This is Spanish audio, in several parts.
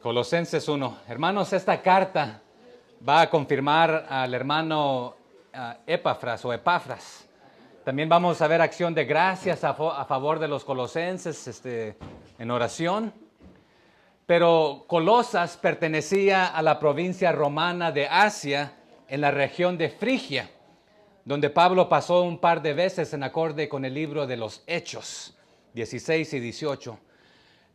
Colosenses 1. Hermanos, esta carta va a confirmar al hermano Epafras. También vamos a ver acción de gracias a favor de los colosenses en oración. Pero Colosas pertenecía a la provincia romana de Asia, en la región de Frigia, donde Pablo pasó un par de veces en acorde con el libro de los Hechos, 16 y 18.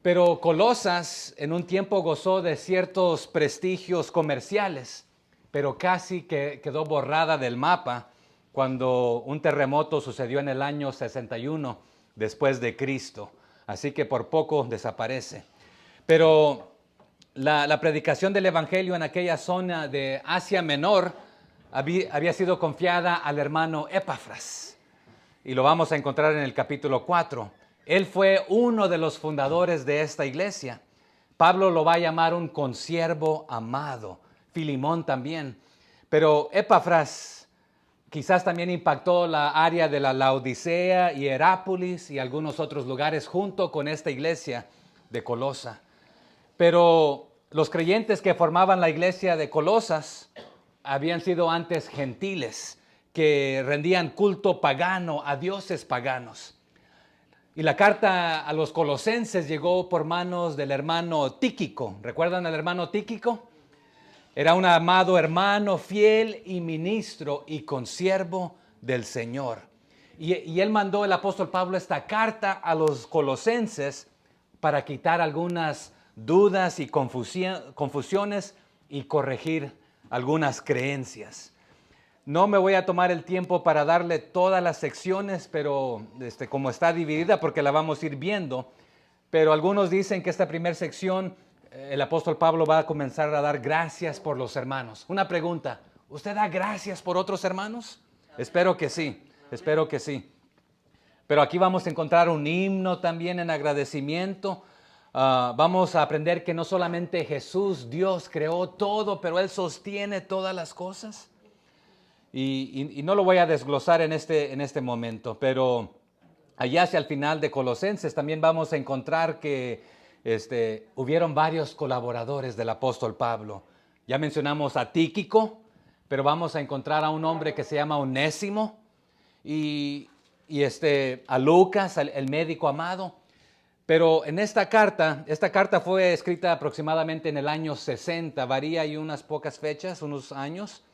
Pero Colosas en un tiempo gozó de ciertos prestigios comerciales, pero casi que quedó borrada del mapa cuando un terremoto sucedió en el año 61 después de Cristo. Así que por poco desaparece. Pero la predicación del Evangelio en aquella zona de Asia Menor había sido confiada al hermano Epafras. Y lo vamos a encontrar en el capítulo 4. Él fue uno de los fundadores de esta iglesia. Pablo lo va a llamar un consiervo amado. Filimón también. Pero Epafras quizás también impactó la área de la Laodicea y Herápolis y algunos otros lugares junto con esta iglesia de Colosa. Pero los creyentes que formaban la iglesia de Colosas habían sido antes gentiles que rendían culto pagano a dioses paganos. Y la carta a los colosenses llegó por manos del hermano Tíquico. ¿Recuerdan al hermano Tíquico? Era un amado hermano, fiel y ministro y consiervo del Señor. Y él mandó, el apóstol Pablo, esta carta a los colosenses para quitar algunas dudas y confusiones y corregir algunas creencias. No me voy a tomar el tiempo para darle todas las secciones, pero como está dividida, porque la vamos a ir viendo. Pero algunos dicen que esta primera sección, el apóstol Pablo va a comenzar a dar gracias por los hermanos. Una pregunta, ¿usted da gracias por otros hermanos? Espero que sí, espero que sí. Pero aquí vamos a encontrar un himno también en agradecimiento. Vamos a aprender que no solamente Jesús, Dios, creó todo, pero Él sostiene todas las cosas. Y no lo voy a desglosar en este momento, pero allá hacia el final de Colosenses también vamos a encontrar que hubieron varios colaboradores del apóstol Pablo. Ya mencionamos a Tíquico, pero vamos a encontrar a un hombre que se llama Onésimo y a Lucas, el médico amado. Pero en esta carta fue escrita aproximadamente en el año 60, varía y unas pocas fechas, unos años.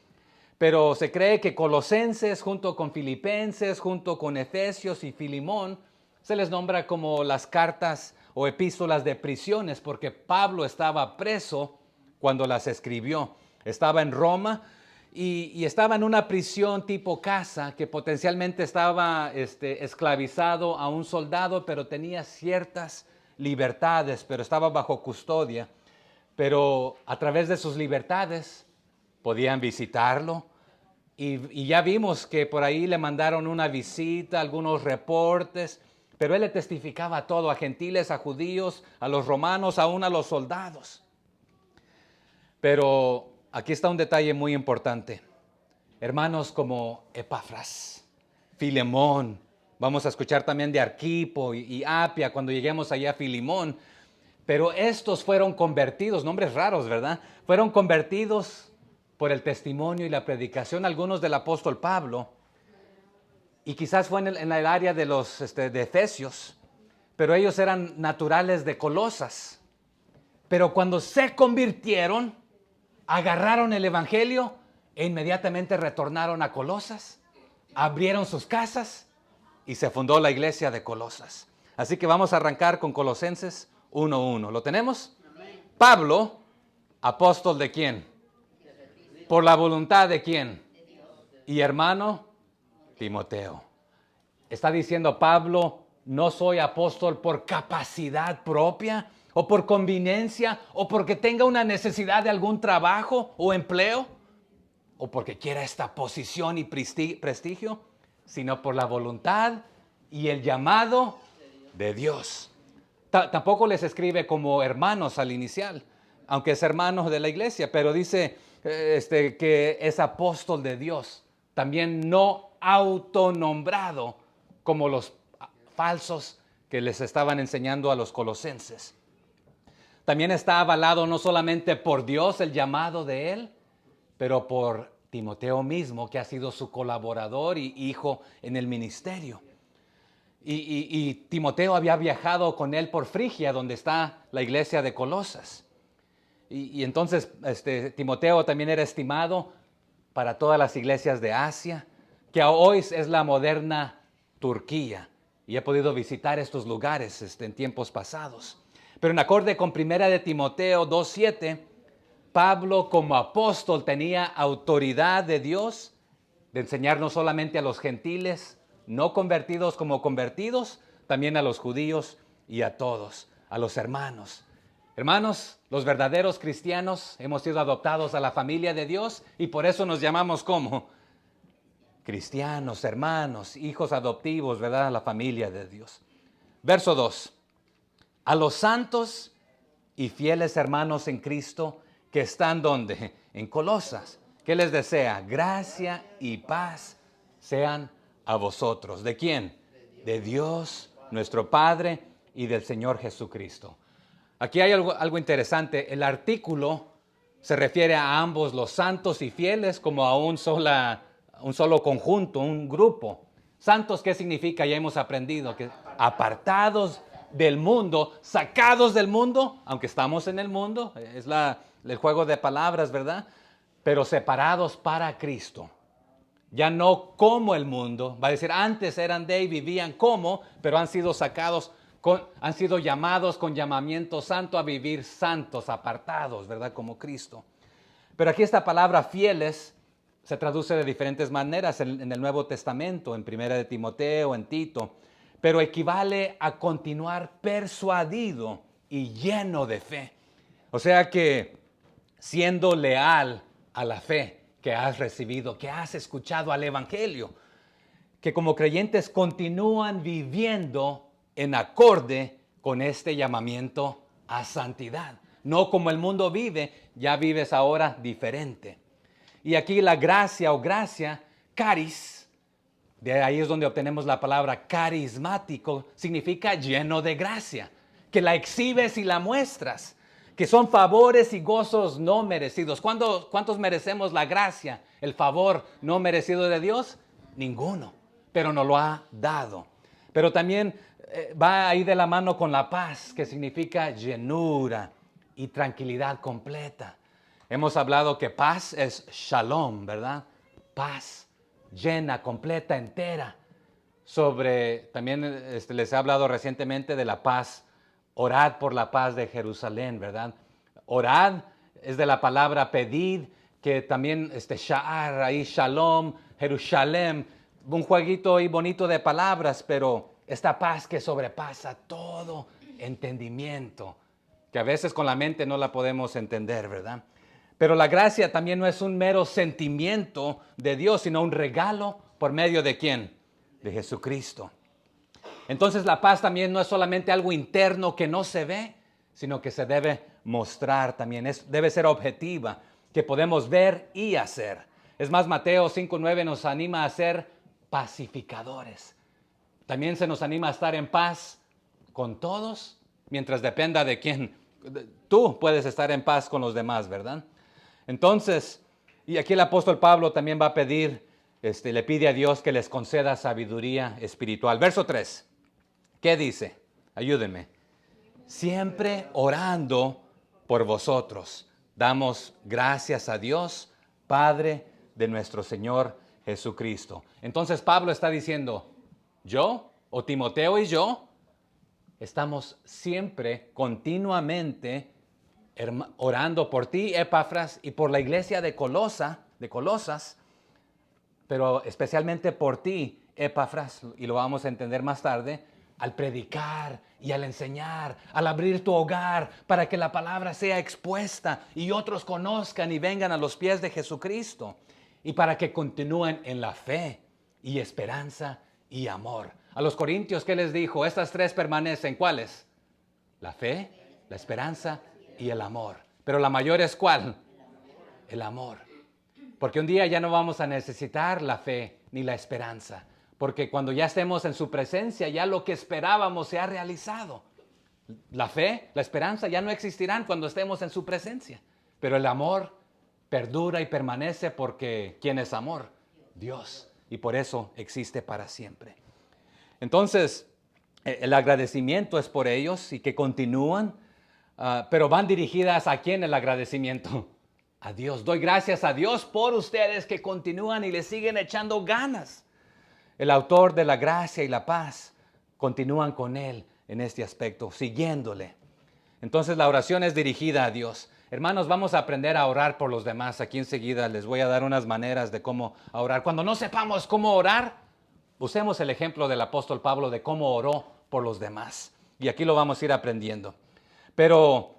Pero se cree que Colosenses, junto con Filipenses, junto con Efesios y Filimón, se les nombra como las cartas o epístolas de prisiones, porque Pablo estaba preso cuando las escribió. Estaba en Roma y estaba en una prisión tipo casa, que potencialmente estaba esclavizado a un soldado, pero tenía ciertas libertades, pero estaba bajo custodia. Pero a través de sus libertades podían visitarlo y ya vimos que por ahí le mandaron una visita, algunos reportes, pero él le testificaba todo, a gentiles, a judíos, a los romanos, aún a los soldados. Pero aquí está un detalle muy importante. Hermanos como Epafras, Filemón, vamos a escuchar también de Arquipo y Apia cuando lleguemos allá a Filimón, pero estos fueron convertidos, nombres raros, ¿verdad? Fueron convertidos por el testimonio y la predicación, algunos del apóstol Pablo, y quizás fue en el área de los de Efesios, pero ellos eran naturales de Colosas. Pero cuando se convirtieron, agarraron el evangelio e inmediatamente retornaron a Colosas, abrieron sus casas y se fundó la iglesia de Colosas. Así que vamos a arrancar con Colosenses 1:1. ¿Lo tenemos? Pablo, apóstol ¿de quién? ¿Por la voluntad de quién? Y hermano Timoteo. Está diciendo Pablo, no soy apóstol por capacidad propia o por conveniencia o porque tenga una necesidad de algún trabajo o empleo o porque quiera esta posición y prestigio, sino por la voluntad y el llamado de Dios. Tampoco les escribe como hermanos al inicial, aunque es hermano de la iglesia, pero dice que es apóstol de Dios, también no autonombrado como los falsos que les estaban enseñando a los colosenses. también está avalado no solamente por Dios, el llamado de él, pero por Timoteo mismo, que ha sido su colaborador y hijo en el ministerio. Y Timoteo había viajado con él por Frigia, donde está la iglesia de Colosas. Y entonces Timoteo también era estimado para todas las iglesias de Asia, que hoy es la moderna Turquía. Y he podido visitar estos lugares en tiempos pasados. Pero en acorde con 1 de Timoteo 2:7, Pablo como apóstol tenía autoridad de Dios de enseñar no solamente a los gentiles, no convertidos como convertidos, también a los judíos y a todos, a los hermanos. Hermanos, los verdaderos cristianos hemos sido adoptados a la familia de Dios y por eso nos llamamos como cristianos, hermanos, hijos adoptivos, ¿verdad? La familia de Dios. Verso 2. A los santos y fieles hermanos en Cristo que están ¿dónde? En Colosas. ¿Qué les desea? Gracia y paz sean a vosotros. ¿De quién? De Dios, nuestro Padre, y del Señor Jesucristo. Aquí hay algo interesante. El artículo se refiere a ambos, los santos y fieles, como a un solo conjunto, un grupo. Santos, ¿qué significa? Ya hemos aprendido que apartados del mundo, sacados del mundo, aunque estamos en el mundo, es el juego de palabras, ¿verdad? Pero separados para Cristo. Ya no como el mundo, va a decir, antes eran de y vivían como, pero han sido sacados, han sido llamados con llamamiento santo a vivir santos, apartados, ¿verdad? Como Cristo. Pero aquí esta palabra fieles se traduce de diferentes maneras en el Nuevo Testamento, en 1 de Timoteo, en Tito, pero equivale a continuar persuadido y lleno de fe. O sea que siendo leal a la fe que has recibido, que has escuchado al Evangelio, que como creyentes continúan viviendo en acorde con este llamamiento a santidad. No como el mundo vive, ya vives ahora diferente. Y aquí la gracia o gracia, caris, de ahí es donde obtenemos la palabra carismático, significa lleno de gracia, que la exhibes y la muestras, que son favores y gozos no merecidos. ¿Cuántos merecemos la gracia, el favor no merecido de Dios? Ninguno, pero nos lo ha dado. Pero también va ahí de la mano con la paz, que significa llenura y tranquilidad completa. Hemos hablado que paz es shalom, ¿verdad? Paz llena, completa, entera. También les he hablado recientemente de la paz. Orad por la paz de Jerusalén, ¿verdad? Orad es de la palabra pedid, que también sha'ar, ahí shalom, Jerusalem, un jueguito y bonito de palabras, pero esta paz que sobrepasa todo entendimiento, que a veces con la mente no la podemos entender, ¿verdad? Pero la gracia también no es un mero sentimiento de Dios, sino un regalo por medio de ¿quién? De Jesucristo. Entonces la paz también no es solamente algo interno que no se ve, sino que se debe mostrar también. Debe ser objetiva, que podemos ver y hacer. Es más, Mateo 5:9 nos anima a ser pacificadores. También se nos anima a estar en paz con todos, mientras dependa de quién. Tú puedes estar en paz con los demás, ¿verdad? Entonces, y aquí el apóstol Pablo también va a pedir, le pide a Dios que les conceda sabiduría espiritual. Verso 3. ¿Qué dice? Ayúdenme. Siempre orando por vosotros. Damos gracias a Dios, Padre de nuestro Señor Jesucristo. Entonces Pablo está diciendo, yo o Timoteo y yo estamos siempre, continuamente orando por ti, Epafras, y por la iglesia de Colosas, pero especialmente por ti, Epafras, y lo vamos a entender más tarde, al predicar y al enseñar, al abrir tu hogar para que la palabra sea expuesta y otros conozcan y vengan a los pies de Jesucristo, y para que continúen en la fe y esperanza y amor. A los corintios, ¿qué les dijo? Estas tres permanecen. ¿Cuáles? La fe, la esperanza y el amor. Pero la mayor es ¿cuál? El amor. Porque un día ya no vamos a necesitar la fe ni la esperanza. Porque cuando ya estemos en su presencia, ya lo que esperábamos se ha realizado. La fe, la esperanza ya no existirán cuando estemos en su presencia. Pero el amor perdura y permanece porque ¿quién es amor? Dios. Y por eso existe para siempre. Entonces, el agradecimiento es por ellos y que continúan, pero van dirigidas ¿a quién el agradecimiento? A Dios. Doy gracias a Dios por ustedes que continúan y le siguen echando ganas. El autor de la gracia y la paz continúan con Él en este aspecto, siguiéndole. Entonces la oración es dirigida a Dios. Hermanos, vamos a aprender a orar por los demás. Aquí enseguida les voy a dar unas maneras de cómo orar. Cuando no sepamos cómo orar, usemos el ejemplo del apóstol Pablo de cómo oró por los demás. Y aquí lo vamos a ir aprendiendo. Pero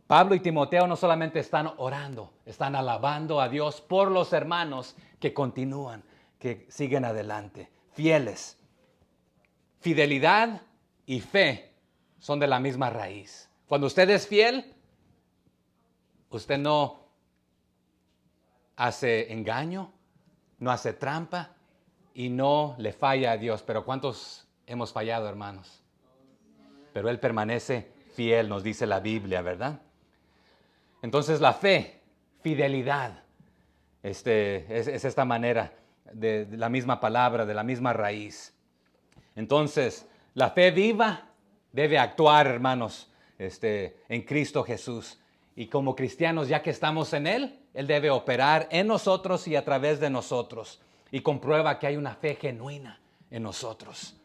Pablo y Timoteo no solamente están orando, están alabando a Dios por los hermanos que continúan, que siguen adelante, fieles. Fidelidad y fe son de la misma raíz. Cuando usted es fiel, usted no hace engaño, no hace trampa y no le falla a Dios. Pero ¿cuántos hemos fallado, hermanos? Pero Él permanece fiel, nos dice la Biblia, ¿verdad? Entonces la fe, fidelidad, es esta manera de la misma palabra, de la misma raíz. Entonces, la fe viva debe actuar, hermanos, en Cristo Jesús. Y como cristianos, ya que estamos en Él, Él debe operar en nosotros y a través de nosotros. Y comprueba que hay una fe genuina en nosotros.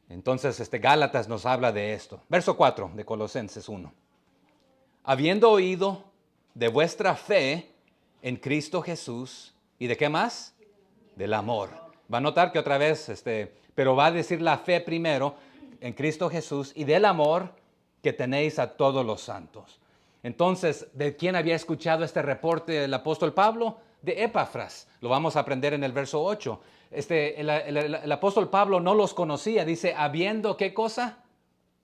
Entonces, Gálatas nos habla de esto. Verso 4 de Colosenses 1. Habiendo oído de vuestra fe en Cristo Jesús. ¿Y de qué más? Del amor. Va a notar que otra vez, pero va a decir la fe primero en Cristo Jesús y del amor que tenéis a todos los santos. Entonces, ¿de quién había escuchado este reporte el apóstol Pablo? De Epafras. Lo vamos a aprender en el verso 8. El apóstol Pablo no los conocía. Dice, habiendo, ¿qué cosa?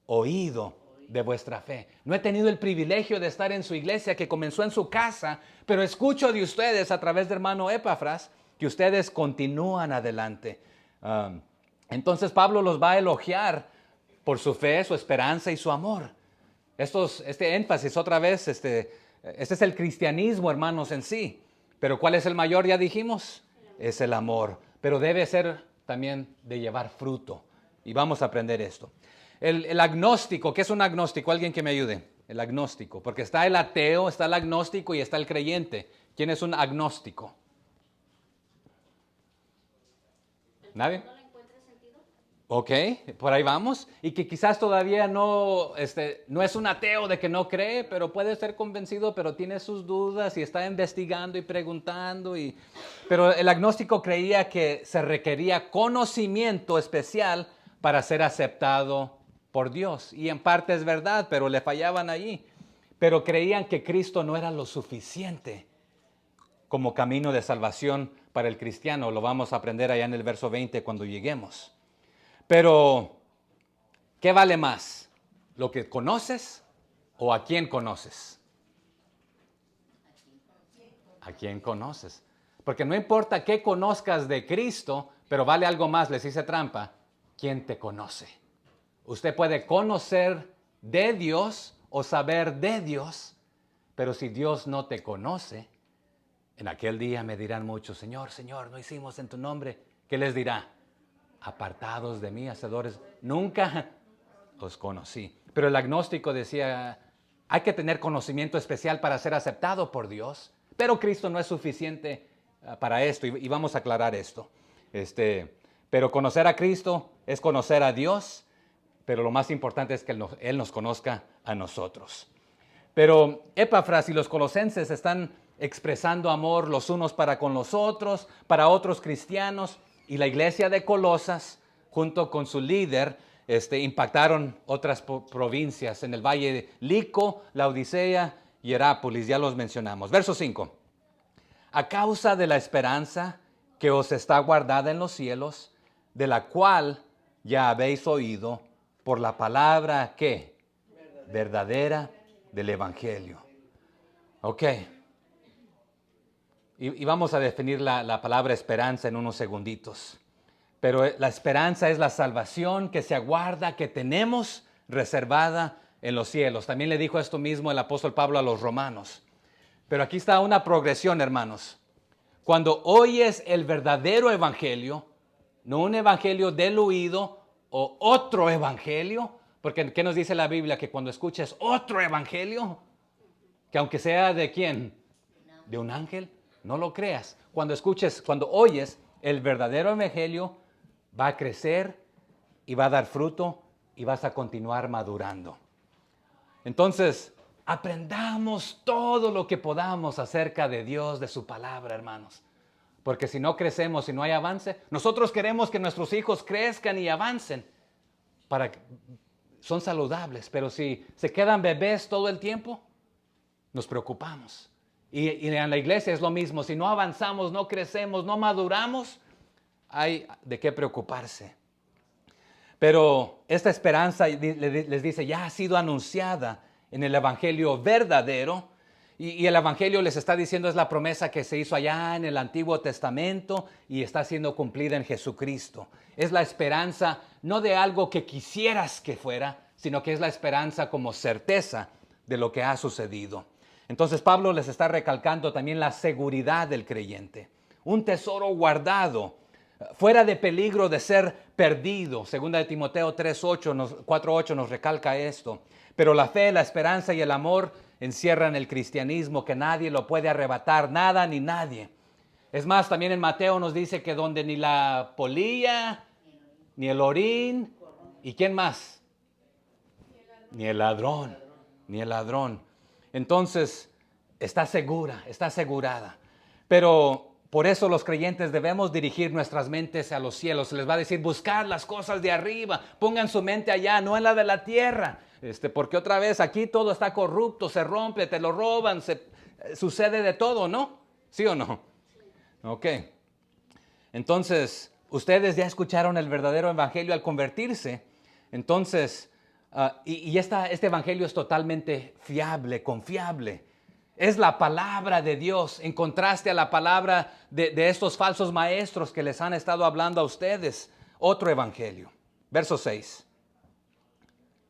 Oído de vuestra fe. No he tenido el privilegio de estar en su iglesia que comenzó en su casa, pero escucho de ustedes a través de hermano Epafras que ustedes continúan adelante. Entonces Pablo los va a elogiar por su fe, su esperanza y su amor. Este énfasis otra vez, este es el cristianismo, hermanos, en sí. Pero ¿cuál es el mayor? Ya dijimos, es el amor. Pero debe ser también de llevar fruto. Y vamos a aprender esto. El agnóstico, ¿qué es un agnóstico? Alguien que me ayude. El agnóstico, porque está el ateo, está el agnóstico y está el creyente. ¿Quién es un agnóstico? ¿Nadie? Ok, por ahí vamos. Y que quizás todavía no es un ateo de que no cree, pero puede ser convencido, pero tiene sus dudas y está investigando y preguntando. Pero el agnóstico creía que se requería conocimiento especial para ser aceptado por Dios. Y en parte es verdad, pero le fallaban allí. Pero creían que Cristo no era lo suficiente como camino de salvación para el cristiano. Lo vamos a aprender allá en el verso 20 cuando lleguemos. Pero, ¿qué vale más? ¿Lo que conoces o a quién conoces? ¿A quién conoces? Porque no importa qué conozcas de Cristo, pero vale algo más, les hice trampa, ¿quién te conoce? Usted puede conocer de Dios o saber de Dios, pero si Dios no te conoce, en aquel día me dirán muchos, Señor, Señor, no hicimos en tu nombre. ¿Qué les dirá? Apartados de mí, hacedores, nunca os conocí. Pero el agnóstico decía, hay que tener conocimiento especial para ser aceptado por Dios, pero Cristo no es suficiente para esto, y vamos a aclarar esto. Pero conocer a Cristo es conocer a Dios, pero lo más importante es que Él nos conozca a nosotros. Pero Epafras y los colosenses están expresando amor los unos para con los otros, para otros cristianos. Y la iglesia de Colosas, junto con su líder, impactaron otras provincias en el valle de Lico, Laodicea y Hierápolis, ya los mencionamos. Verso 5. A causa de la esperanza que os está guardada en los cielos, de la cual ya habéis oído por la palabra, ¿qué? Verdadera del Evangelio. Ok. Y vamos a definir la palabra esperanza en unos segunditos. Pero la esperanza es la salvación que se aguarda, que tenemos reservada en los cielos. También le dijo esto mismo el apóstol Pablo a los romanos. Pero aquí está una progresión, hermanos. Cuando oyes el verdadero evangelio, no un evangelio del oído o otro evangelio, porque ¿qué nos dice la Biblia? Que cuando escuches otro evangelio, que aunque sea de quién, de un ángel, no lo creas. Cuando oyes el verdadero evangelio, va a crecer y va a dar fruto y vas a continuar madurando. Entonces, aprendamos todo lo que podamos acerca de Dios, de su palabra, hermanos. Porque si no crecemos, si no hay avance, nosotros queremos que nuestros hijos crezcan y avancen. Son saludables, pero si se quedan bebés todo el tiempo, nos preocupamos. Y en la iglesia es lo mismo. Si no avanzamos, no crecemos, no maduramos, hay de qué preocuparse. Pero esta esperanza, les dice, ya ha sido anunciada en el evangelio verdadero. Y el evangelio les está diciendo es la promesa que se hizo allá en el Antiguo Testamento y está siendo cumplida en Jesucristo. Es la esperanza no de algo que quisieras que fuera, sino que es la esperanza como certeza de lo que ha sucedido. Entonces Pablo les está recalcando también la seguridad del creyente. Un tesoro guardado, fuera de peligro de ser perdido. Segunda de Timoteo 4:8 nos recalca esto. Pero la fe, la esperanza y el amor encierran el cristianismo, que nadie lo puede arrebatar, nada ni nadie. Es más, también en Mateo nos dice que donde ni la polilla, ni el orín, ¿y quién más? Ni el ladrón. Entonces, está segura, está asegurada. Pero por eso los creyentes debemos dirigir nuestras mentes a los cielos. Se les va a decir, buscar las cosas de arriba, pongan su mente allá, no en la de la tierra. Porque otra vez aquí todo está corrupto, se rompe, te lo roban, sucede de todo, ¿no? ¿Sí o no? Ok. Entonces, ustedes ya escucharon el verdadero evangelio al convertirse. Entonces, este evangelio es totalmente fiable, confiable. Es la palabra de Dios en contraste a la palabra de estos falsos maestros que les han estado hablando a ustedes. Otro evangelio. Verso 6.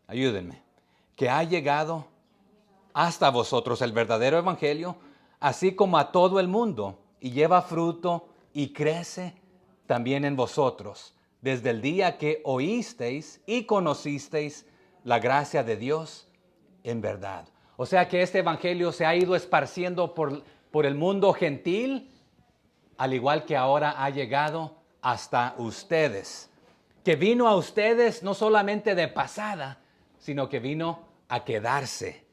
Ayúdenme. Que ha llegado hasta vosotros el verdadero evangelio, así como a todo el mundo, y lleva fruto y crece también en vosotros, desde el día que oísteis y conocisteis la gracia de Dios en verdad. O sea que este evangelio se ha ido esparciendo por el mundo gentil, al igual que ahora ha llegado hasta ustedes. Que vino a ustedes no solamente de pasada, sino que vino a quedarse.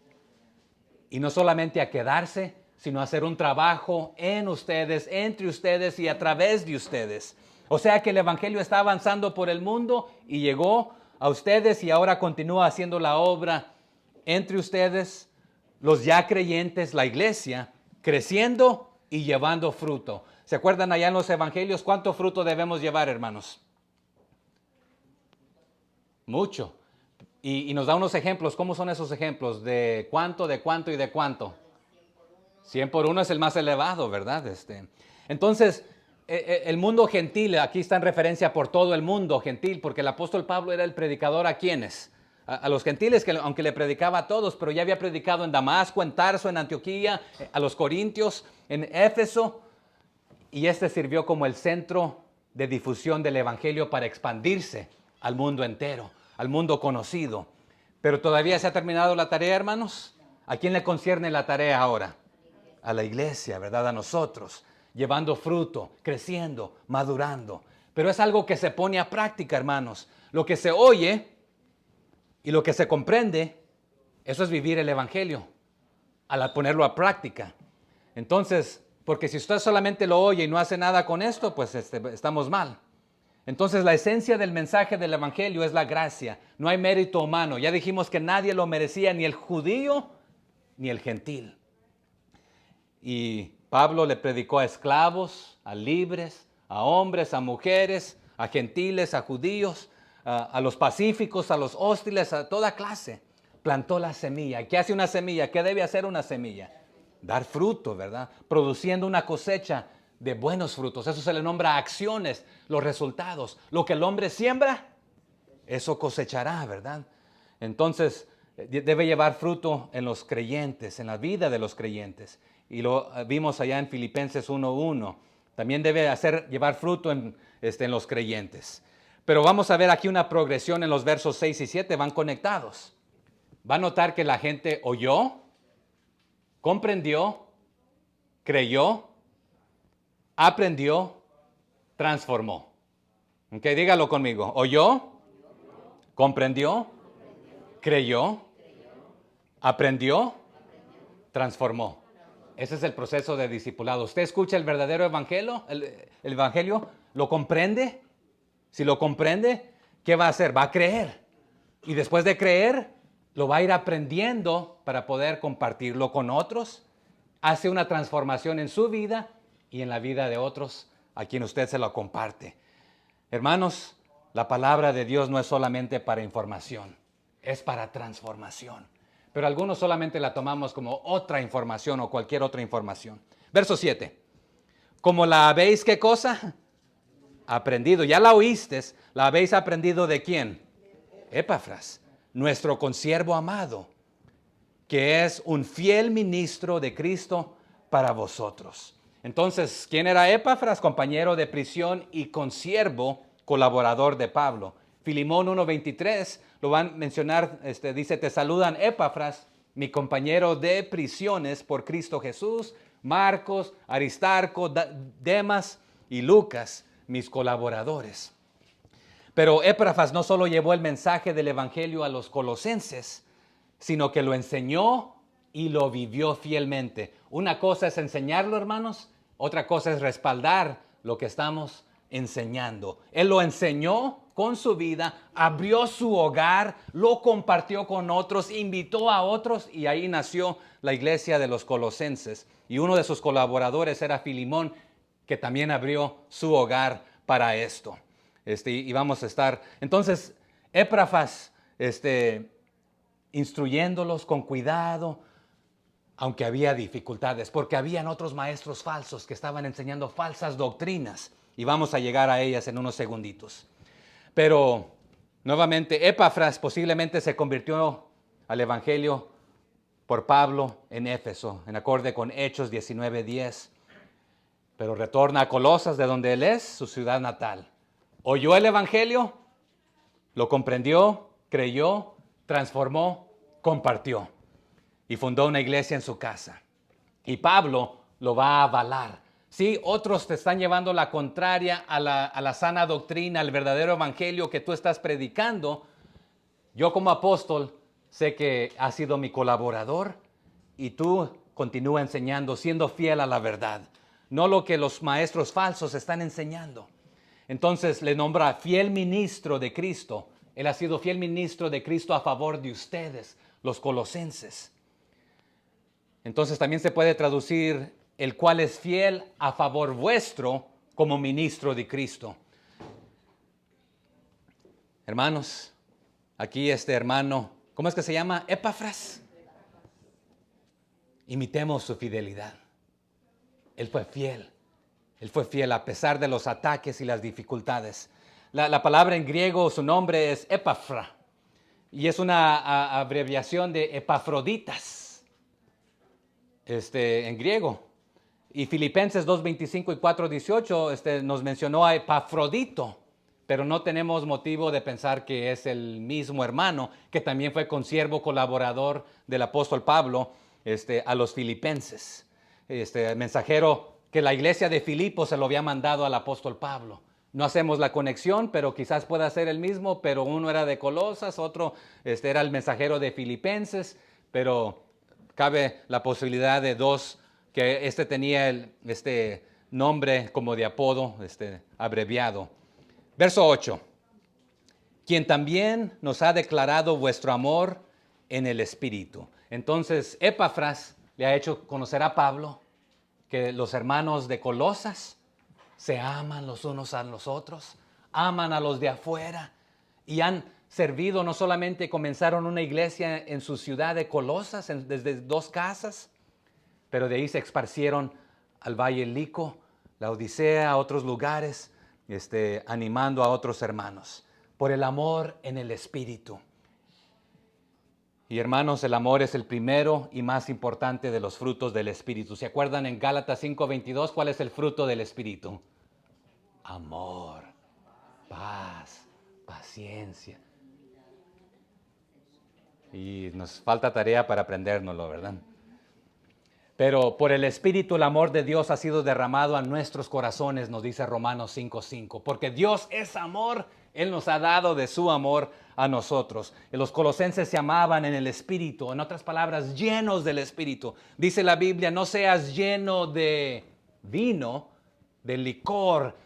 Y no solamente a quedarse, sino a hacer un trabajo en ustedes, entre ustedes y a través de ustedes. O sea que el evangelio está avanzando por el mundo y llegó a ustedes y ahora continúa haciendo la obra entre ustedes, los ya creyentes, la iglesia, creciendo y llevando fruto. ¿Se acuerdan allá en los evangelios cuánto fruto debemos llevar, hermanos? Mucho. Y nos da unos ejemplos. ¿Cómo son esos ejemplos? ¿De cuánto, de cuánto y de cuánto? 100 por 1 es el más elevado, ¿verdad? Entonces, el mundo gentil, aquí está en referencia por todo el mundo gentil, porque el apóstol Pablo era el predicador ¿a quiénes? A los gentiles, que aunque le predicaba a todos, pero ya había predicado en Damasco, en Tarso, en Antioquía, a los corintios, en Éfeso, y sirvió como el centro de difusión del evangelio para expandirse al mundo entero, al mundo conocido. Pero todavía se ha terminado la tarea, hermanos. ¿A quién le concierne la tarea ahora? A la iglesia, ¿verdad? A nosotros, llevando fruto, creciendo, madurando. Pero es algo que se pone a práctica, hermanos. Lo que se oye y lo que se comprende, eso es vivir el evangelio, al ponerlo a práctica. Entonces, porque si usted solamente lo oye y no hace nada con esto, pues estamos mal. Entonces, la esencia del mensaje del evangelio es la gracia. No hay mérito humano. Ya dijimos que nadie lo merecía, ni el judío ni el gentil. Y Pablo le predicó a esclavos, a libres, a hombres, a mujeres, a gentiles, a judíos, a los pacíficos, a los hostiles, a toda clase. Plantó la semilla. ¿Qué hace una semilla? ¿Qué debe hacer una semilla? Dar fruto, ¿verdad? Produciendo una cosecha de buenos frutos. Eso se le nombra acciones, los resultados. Lo que el hombre siembra, eso cosechará, ¿verdad? Entonces, debe llevar fruto en los creyentes, en la vida de los creyentes. Y lo vimos allá en Filipenses 1:1. También debe llevar fruto en los creyentes. Pero vamos a ver aquí una progresión en los versos 6 y 7, van conectados. Va a notar que la gente oyó, comprendió, creyó, aprendió, transformó. Ok, dígalo conmigo. Oyó, comprendió, creyó, aprendió, transformó. Ese es el proceso de discipulado. ¿Usted escucha el verdadero evangelio? ¿El evangelio? ¿Lo comprende? Si lo comprende, ¿qué va a hacer? Va a creer. Y después de creer, lo va a ir aprendiendo para poder compartirlo con otros. Hace una transformación en su vida y en la vida de otros a quien usted se lo comparte. Hermanos, la palabra de Dios no es solamente para información, es para transformación. Pero algunos solamente la tomamos como otra información o cualquier otra información. Verso 7. ¿Cómo la habéis qué cosa? Aprendido. Ya la oíste. ¿La habéis aprendido de quién? Epafras, nuestro consiervo amado, que es un fiel ministro de Cristo para vosotros. Entonces, ¿quién era Epafras? Compañero de prisión y consiervo, colaborador de Pablo. Filimón 1:23 lo van a mencionar, dice, te saludan Epafras, mi compañero de prisiones por Cristo Jesús, Marcos, Aristarco, Demas y Lucas, mis colaboradores. Pero Epafras no solo llevó el mensaje del evangelio a los colosenses, sino que lo enseñó y lo vivió fielmente. Una cosa es enseñarlo, hermanos, otra cosa es respaldar lo que estamos enseñando. Él lo enseñó con su vida, abrió su hogar, lo compartió con otros, invitó a otros y ahí nació la iglesia de los colosenses. Y uno de sus colaboradores era Filimón, que también abrió su hogar para esto. Y vamos a estar, entonces, Epafras, instruyéndolos con cuidado, aunque había dificultades, porque habían otros maestros falsos que estaban enseñando falsas doctrinas, y vamos a llegar a ellas en unos segunditos. Pero, nuevamente, Epafras posiblemente se convirtió al evangelio por Pablo en Éfeso, en acorde con Hechos 19:10, pero retorna a Colosas, de donde él es, su ciudad natal. Oyó el evangelio, lo comprendió, creyó, transformó, compartió y fundó una iglesia en su casa. Y Pablo lo va a avalar. Sí, otros te están llevando la contraria a la sana doctrina, al verdadero evangelio que tú estás predicando. Yo como apóstol sé que has sido mi colaborador y tú continúa enseñando, siendo fiel a la verdad, no lo que los maestros falsos están enseñando. Entonces le nombra fiel ministro de Cristo. Él ha sido fiel ministro de Cristo a favor de ustedes, los colosenses. Entonces también se puede traducir el cual es fiel a favor vuestro como ministro de Cristo. Hermanos, aquí este hermano, ¿cómo es que se llama? Epafras. Imitemos su fidelidad. Él fue fiel. Él fue fiel a pesar de los ataques y las dificultades. La palabra en griego, su nombre es Epafra. Y es una abreviación de Epafroditas. En griego. Y Filipenses 2:25 y 4:18 nos mencionó a Epafrodito. Pero no tenemos motivo de pensar que es el mismo hermano, que también fue consiervo colaborador del apóstol Pablo a los filipenses. Mensajero que la iglesia de Filipos se lo había mandado al apóstol Pablo. No hacemos la conexión, pero quizás pueda ser el mismo, pero uno era de Colosas, otro era el mensajero de Filipenses, pero cabe la posibilidad de dos, que tenía este nombre como de apodo, abreviado. Verso 8. Quien también nos ha declarado vuestro amor en el Espíritu. Entonces, Epafras le ha hecho conocer a Pablo que los hermanos de Colosas se aman los unos a los otros, aman a los de afuera y han servido, no solamente comenzaron una iglesia en su ciudad de Colosas, desde 2 casas, pero de ahí se esparcieron al Valle Lico, la Odisea, a otros lugares, animando a otros hermanos por el amor en el Espíritu. Y hermanos, el amor es el primero y más importante de los frutos del Espíritu. ¿Se acuerdan en Gálatas 5:22 cuál es el fruto del Espíritu? Amor, paz, paciencia. Y nos falta tarea para aprendérnoslo, ¿verdad? Pero por el Espíritu el amor de Dios ha sido derramado a nuestros corazones, nos dice Romanos 5:5. Porque Dios es amor, Él nos ha dado de su amor a nosotros. Y los colosenses se amaban en el Espíritu, en otras palabras, llenos del Espíritu. Dice la Biblia, no seas lleno de vino, de licor,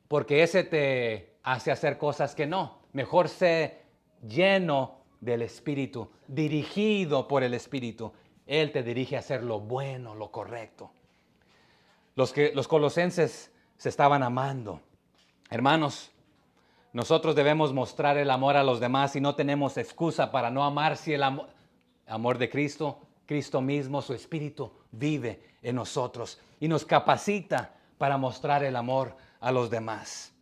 porque ese te hace hacer cosas que no. Mejor sé lleno del Espíritu, dirigido por el Espíritu. Él te dirige a hacer lo bueno, lo correcto. Los colosenses se estaban amando. Hermanos, nosotros debemos mostrar el amor a los demás y no tenemos excusa para no amar si el amor de Cristo, Cristo mismo, su Espíritu, vive en nosotros y nos capacita para mostrar el amor a los demás.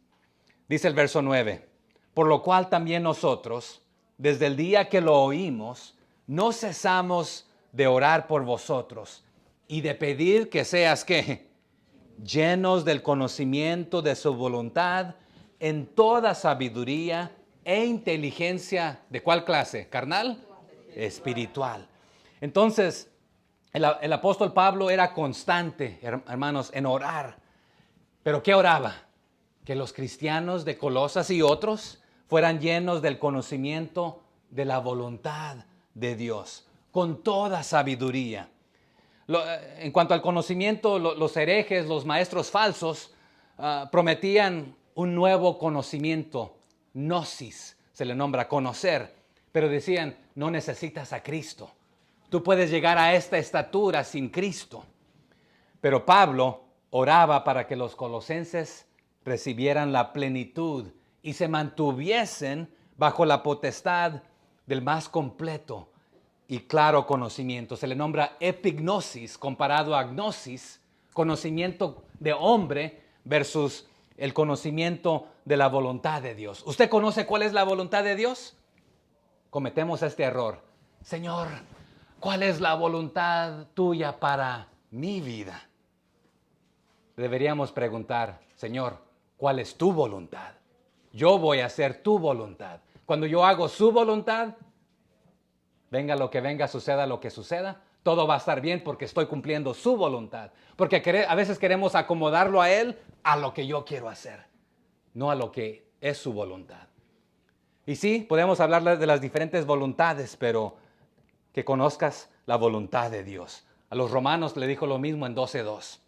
Dice el verso 9, por lo cual también nosotros, desde el día que lo oímos, no cesamos de orar por vosotros y de pedir que seas, ¿qué? Llenos del conocimiento de su voluntad en toda sabiduría e inteligencia. ¿De cuál clase? ¿Carnal? Espiritual. Entonces, el apóstol Pablo era constante, hermanos, en orar. ¿Pero qué oraba? Que los cristianos de Colosas y otros fueran llenos del conocimiento de la voluntad de Dios, con toda sabiduría. En cuanto al conocimiento, los herejes, los maestros falsos, prometían un nuevo conocimiento, gnosis, se le nombra conocer, pero decían, no necesitas a Cristo. Tú puedes llegar a esta estatura sin Cristo. Pero Pablo oraba para que los colosenses recibieran la plenitud y se mantuviesen bajo la potestad del más completo y claro conocimiento. Se le nombra epignosis comparado a gnosis, conocimiento de hombre versus el conocimiento de la voluntad de Dios. ¿Usted conoce cuál es la voluntad de Dios? Cometemos este error. Señor, ¿cuál es la voluntad tuya para mi vida? Deberíamos preguntar, Señor, ¿cuál es tu voluntad? Yo voy a hacer tu voluntad. Cuando yo hago su voluntad, venga lo que venga, suceda lo que suceda, todo va a estar bien porque estoy cumpliendo su voluntad. Porque a veces queremos acomodarlo a Él a lo que yo quiero hacer, no a lo que es su voluntad. Y sí, podemos hablar de las diferentes voluntades, pero que conozcas la voluntad de Dios. A los romanos le dijo lo mismo en 12:2.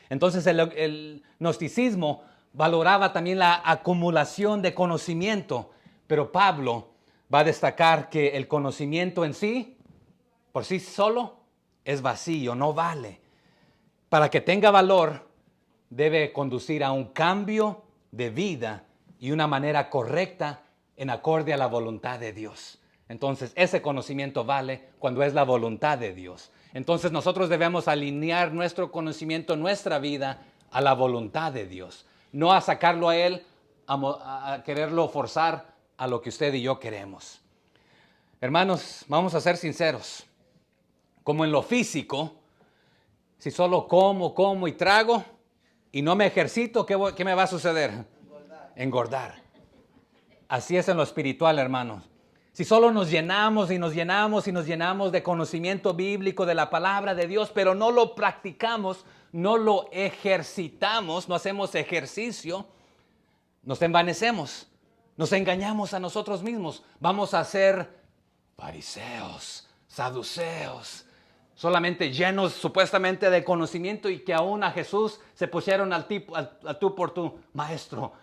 Entonces el gnosticismo valoraba también la acumulación de conocimiento, pero Pablo va a destacar que el conocimiento en sí, por sí solo, es vacío, no vale. Para que tenga valor, debe conducir a un cambio de vida y una manera correcta en acorde a la voluntad de Dios. Entonces, ese conocimiento vale cuando es la voluntad de Dios. Entonces, nosotros debemos alinear nuestro conocimiento, nuestra vida, a la voluntad de Dios. No a sacarlo a Él, a quererlo forzar a lo que usted y yo queremos. Hermanos, vamos a ser sinceros. Como en lo físico, si solo como y trago y no me ejercito, ¿qué me va a suceder? Engordar. Así es en lo espiritual, hermanos. Si solo nos llenamos y nos llenamos y nos llenamos de conocimiento bíblico, de la palabra de Dios, pero no lo practicamos, no lo ejercitamos, no hacemos ejercicio, nos envanecemos, nos engañamos a nosotros mismos. Vamos a ser fariseos, saduceos, solamente llenos supuestamente de conocimiento y que aún a Jesús se pusieron al tú por tú. Maestro,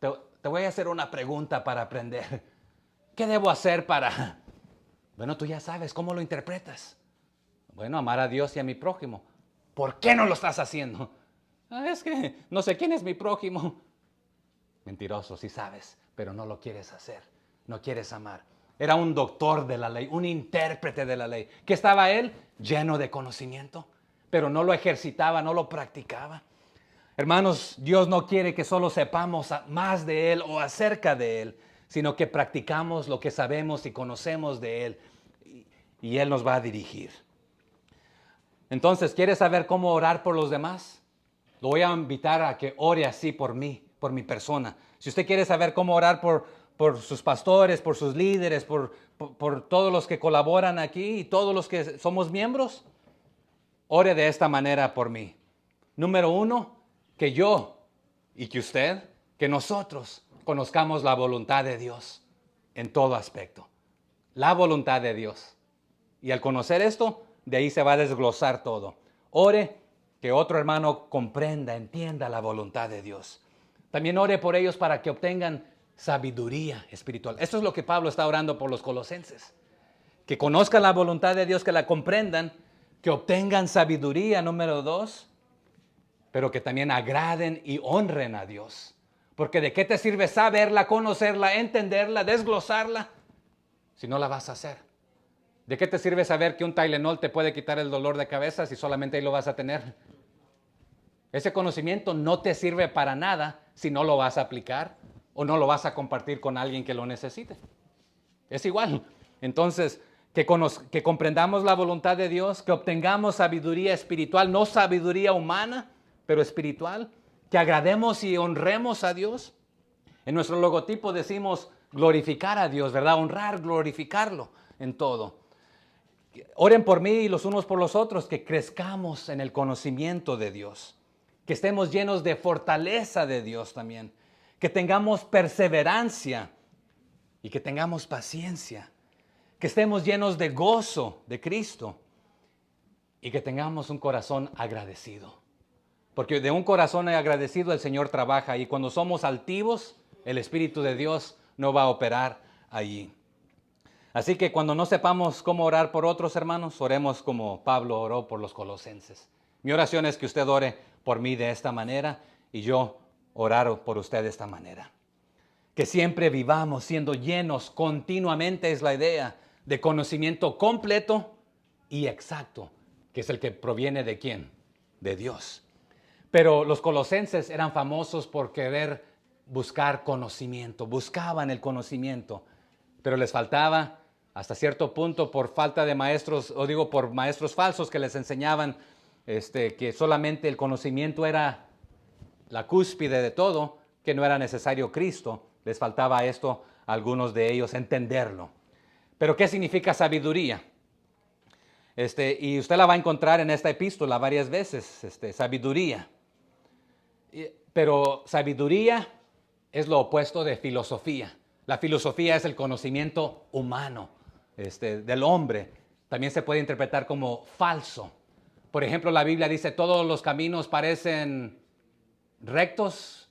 te voy a hacer una pregunta para aprender. ¿Qué debo hacer para...? Bueno, tú ya sabes, ¿cómo lo interpretas? Bueno, amar a Dios y a mi prójimo. ¿Por qué no lo estás haciendo? Es que no sé quién es mi prójimo. Mentiroso, sí sabes, pero no lo quieres hacer. No quieres amar. Era un doctor de la ley, un intérprete de la ley. ¿Qué estaba él? Lleno de conocimiento, pero no lo ejercitaba, no lo practicaba. Hermanos, Dios no quiere que solo sepamos más de Él o acerca de Él, sino que practicamos lo que sabemos y conocemos de Él. y Él nos va a dirigir. Entonces, ¿quieres saber cómo orar por los demás? Lo voy a invitar a que ore así por mí, por mi persona. Si usted quiere saber cómo orar por sus pastores, por sus líderes, por todos los que colaboran aquí y todos los que somos miembros, ore de esta manera por mí. Número 1, que yo y que usted, que nosotros conozcamos la voluntad de Dios en todo aspecto. La voluntad de Dios. Y al conocer esto, de ahí se va a desglosar todo. Ore que otro hermano comprenda, entienda la voluntad de Dios. También ore por ellos para que obtengan sabiduría espiritual. Esto es lo que Pablo está orando por los colosenses. Que conozcan la voluntad de Dios, que la comprendan, que obtengan sabiduría, número 2, pero que también agraden y honren a Dios. Porque ¿de qué te sirve saberla, conocerla, entenderla, desglosarla, si no la vas a hacer? ¿De qué te sirve saber que un Tylenol te puede quitar el dolor de cabeza si solamente ahí lo vas a tener? Ese conocimiento no te sirve para nada si no lo vas a aplicar o no lo vas a compartir con alguien que lo necesite. Es igual. Entonces, que comprendamos la voluntad de Dios, que obtengamos sabiduría espiritual, no sabiduría humana, pero espiritual, que agrademos y honremos a Dios. En nuestro logotipo decimos glorificar a Dios, ¿verdad? Honrar, glorificarlo en todo. Oren por mí y los unos por los otros, que crezcamos en el conocimiento de Dios, que estemos llenos de fortaleza de Dios también, que tengamos perseverancia y que tengamos paciencia, que estemos llenos de gozo de Cristo y que tengamos un corazón agradecido. Porque de un corazón agradecido el Señor trabaja y cuando somos altivos, el Espíritu de Dios no va a operar allí. Así que cuando no sepamos cómo orar por otros hermanos, oremos como Pablo oró por los colosenses. Mi oración es que usted ore por mí de esta manera y yo orar por usted de esta manera. Que siempre vivamos siendo llenos continuamente, es la idea, de conocimiento completo y exacto, que es el que proviene de ¿quién? De Dios. Pero los colosenses eran famosos por querer buscar conocimiento, buscaban el conocimiento, pero les faltaba hasta cierto punto por falta de maestros, o digo por maestros falsos que les enseñaban que solamente el conocimiento era la cúspide de todo, que no era necesario Cristo. Les faltaba esto a algunos de ellos entenderlo. Pero ¿qué significa sabiduría? Y usted la va a encontrar en esta epístola varias veces, sabiduría. Pero sabiduría es lo opuesto de filosofía. La filosofía es el conocimiento humano del hombre. También se puede interpretar como falso. Por ejemplo, la Biblia dice, todos los caminos parecen rectos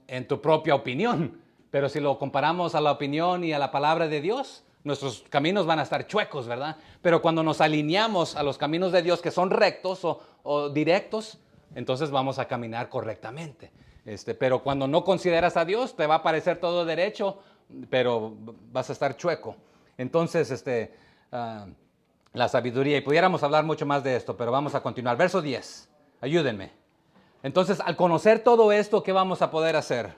en tu propia opinión. Pero si lo comparamos a la opinión y a la palabra de Dios, nuestros caminos van a estar chuecos, ¿verdad? Pero cuando nos alineamos a los caminos de Dios que son rectos o directos, entonces vamos a caminar correctamente. Pero cuando no consideras a Dios, te va a parecer todo derecho, pero vas a estar chueco. Entonces, la sabiduría, y pudiéramos hablar mucho más de esto, pero vamos a continuar. Verso 10, ayúdenme. Entonces, al conocer todo esto, ¿qué vamos a poder hacer?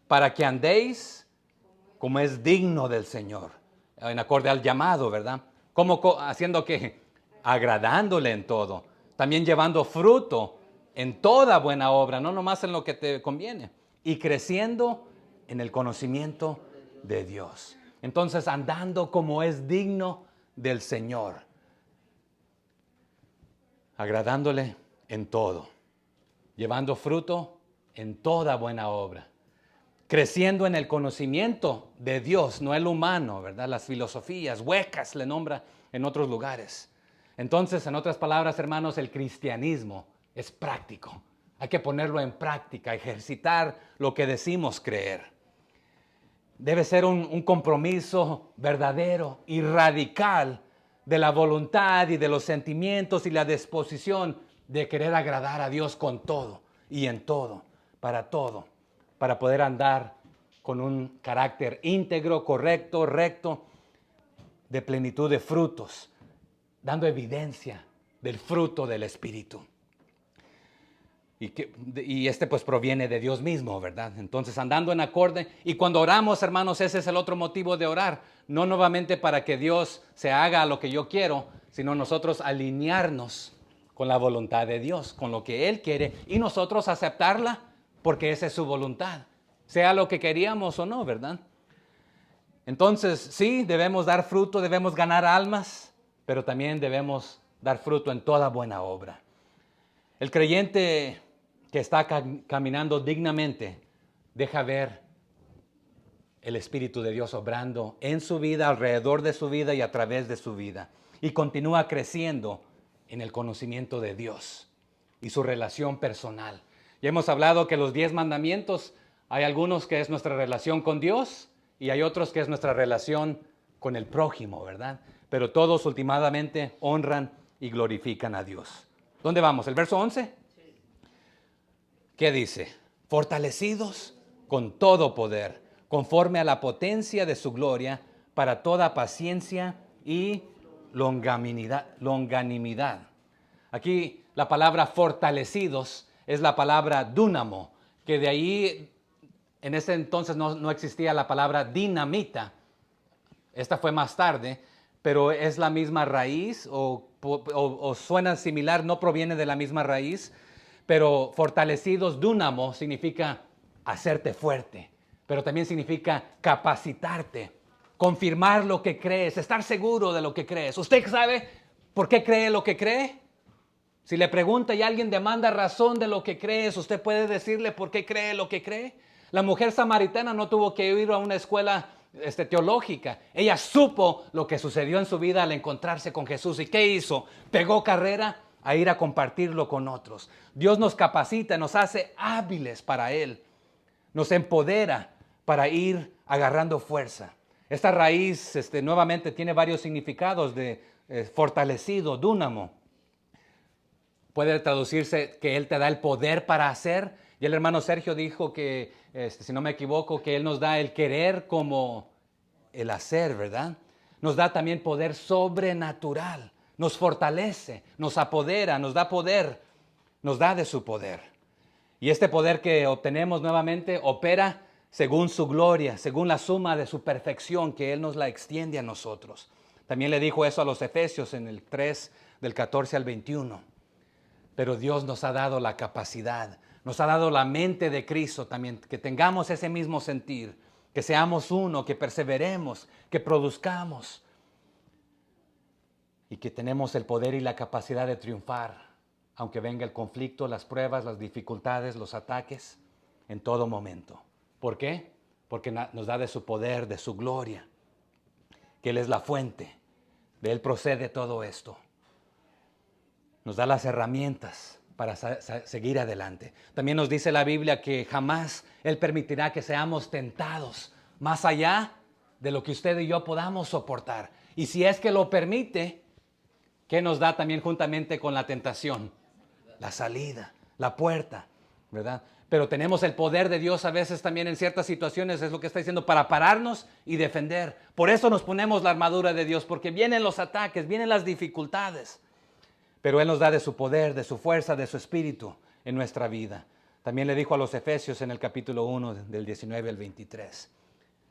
Para que andéis como es digno del Señor, en acorde al llamado, ¿verdad? Haciendo qué? Agradándole en todo, también llevando fruto en toda buena obra, no nomás en lo que te conviene, y creciendo en el conocimiento de Dios. Entonces, andando como es digno del Señor, agradándole en todo, llevando fruto en toda buena obra, creciendo en el conocimiento de Dios, no el humano, ¿verdad? Las filosofías huecas le nombra en otros lugares. Entonces, en otras palabras, hermanos, el cristianismo es práctico. Hay que ponerlo en práctica, ejercitar lo que decimos creer. Debe ser un compromiso verdadero y radical de la voluntad y de los sentimientos y la disposición de querer agradar a Dios con todo y en todo, para poder andar con un carácter íntegro, correcto, recto, de plenitud de frutos, dando evidencia del fruto del Espíritu. y este pues proviene de Dios mismo, ¿verdad? Entonces andando en acorde, y cuando oramos, hermanos, ese es el otro motivo de orar, no nuevamente para que Dios se haga lo que yo quiero, sino nosotros alinearnos con la voluntad de Dios, con lo que Él quiere, y nosotros aceptarla porque esa es su voluntad, sea lo que queríamos o no, ¿verdad? Entonces, sí, debemos dar fruto, debemos ganar almas, pero también debemos dar fruto en toda buena obra. El creyente que está caminando dignamente deja ver el Espíritu de Dios obrando en su vida, alrededor de su vida y a través de su vida. Y continúa creciendo en el conocimiento de Dios y su relación personal. Ya hemos hablado que los 10 mandamientos, hay algunos que es nuestra relación con Dios y hay otros que es nuestra relación con el prójimo, ¿verdad? Pero todos últimamente honran y glorifican a Dios. ¿Dónde vamos? ¿El verso 11? ¿Qué dice? Fortalecidos con todo poder, conforme a la potencia de su gloria, para toda paciencia y longanimidad. Aquí la palabra fortalecidos es la palabra dúnamo, que de ahí en ese entonces no existía la palabra dinamita. Esta fue más tarde, pero es la misma raíz o suena similar, no proviene de la misma raíz, pero fortalecidos, dúnamo, significa hacerte fuerte, pero también significa capacitarte, confirmar lo que crees, estar seguro de lo que crees. ¿Usted sabe por qué cree lo que cree? Si le pregunta y alguien demanda razón de lo que crees, ¿usted puede decirle por qué cree lo que cree? La mujer samaritana no tuvo que ir a una escuela teológica. Ella supo lo que sucedió en su vida al encontrarse con Jesús. ¿Y qué hizo? Pegó carrera a ir a compartirlo con otros. Dios nos capacita, nos hace hábiles para Él. Nos empodera para ir agarrando fuerza. Esta raíz nuevamente tiene varios significados de fortalecido, dúnamo. Puede traducirse que Él te da el poder para hacer. Y el hermano Sergio dijo que, si no me equivoco, que Él nos da el querer como el hacer, ¿verdad? Nos da también poder sobrenatural. Nos fortalece, nos apodera, nos da poder, nos da de su poder. Y este poder que obtenemos nuevamente opera según su gloria, según la suma de su perfección, que Él nos la extiende a nosotros. También le dijo eso a los Efesios en el 3, del 14 al 21. Pero Dios nos ha dado la capacidad, nos ha dado la mente de Cristo también, que tengamos ese mismo sentir, que seamos uno, que perseveremos, que produzcamos y que tenemos el poder y la capacidad de triunfar, aunque venga el conflicto, las pruebas, las dificultades, los ataques, en todo momento. ¿Por qué? Porque nos da de su poder, de su gloria, que Él es la fuente, de Él procede todo esto. Nos da las herramientas para seguir adelante. También nos dice la Biblia que jamás Él permitirá que seamos tentados más allá de lo que usted y yo podamos soportar. Y si es que lo permite, ¿qué nos da también juntamente con la tentación? La salida, la puerta, ¿verdad? Pero tenemos el poder de Dios a veces también en ciertas situaciones, es lo que está diciendo, para pararnos y defender. Por eso nos ponemos la armadura de Dios, porque vienen los ataques, vienen las dificultades. Pero Él nos da de su poder, de su fuerza, de su espíritu en nuestra vida. También le dijo a los Efesios en el capítulo 1, del 19 al 23.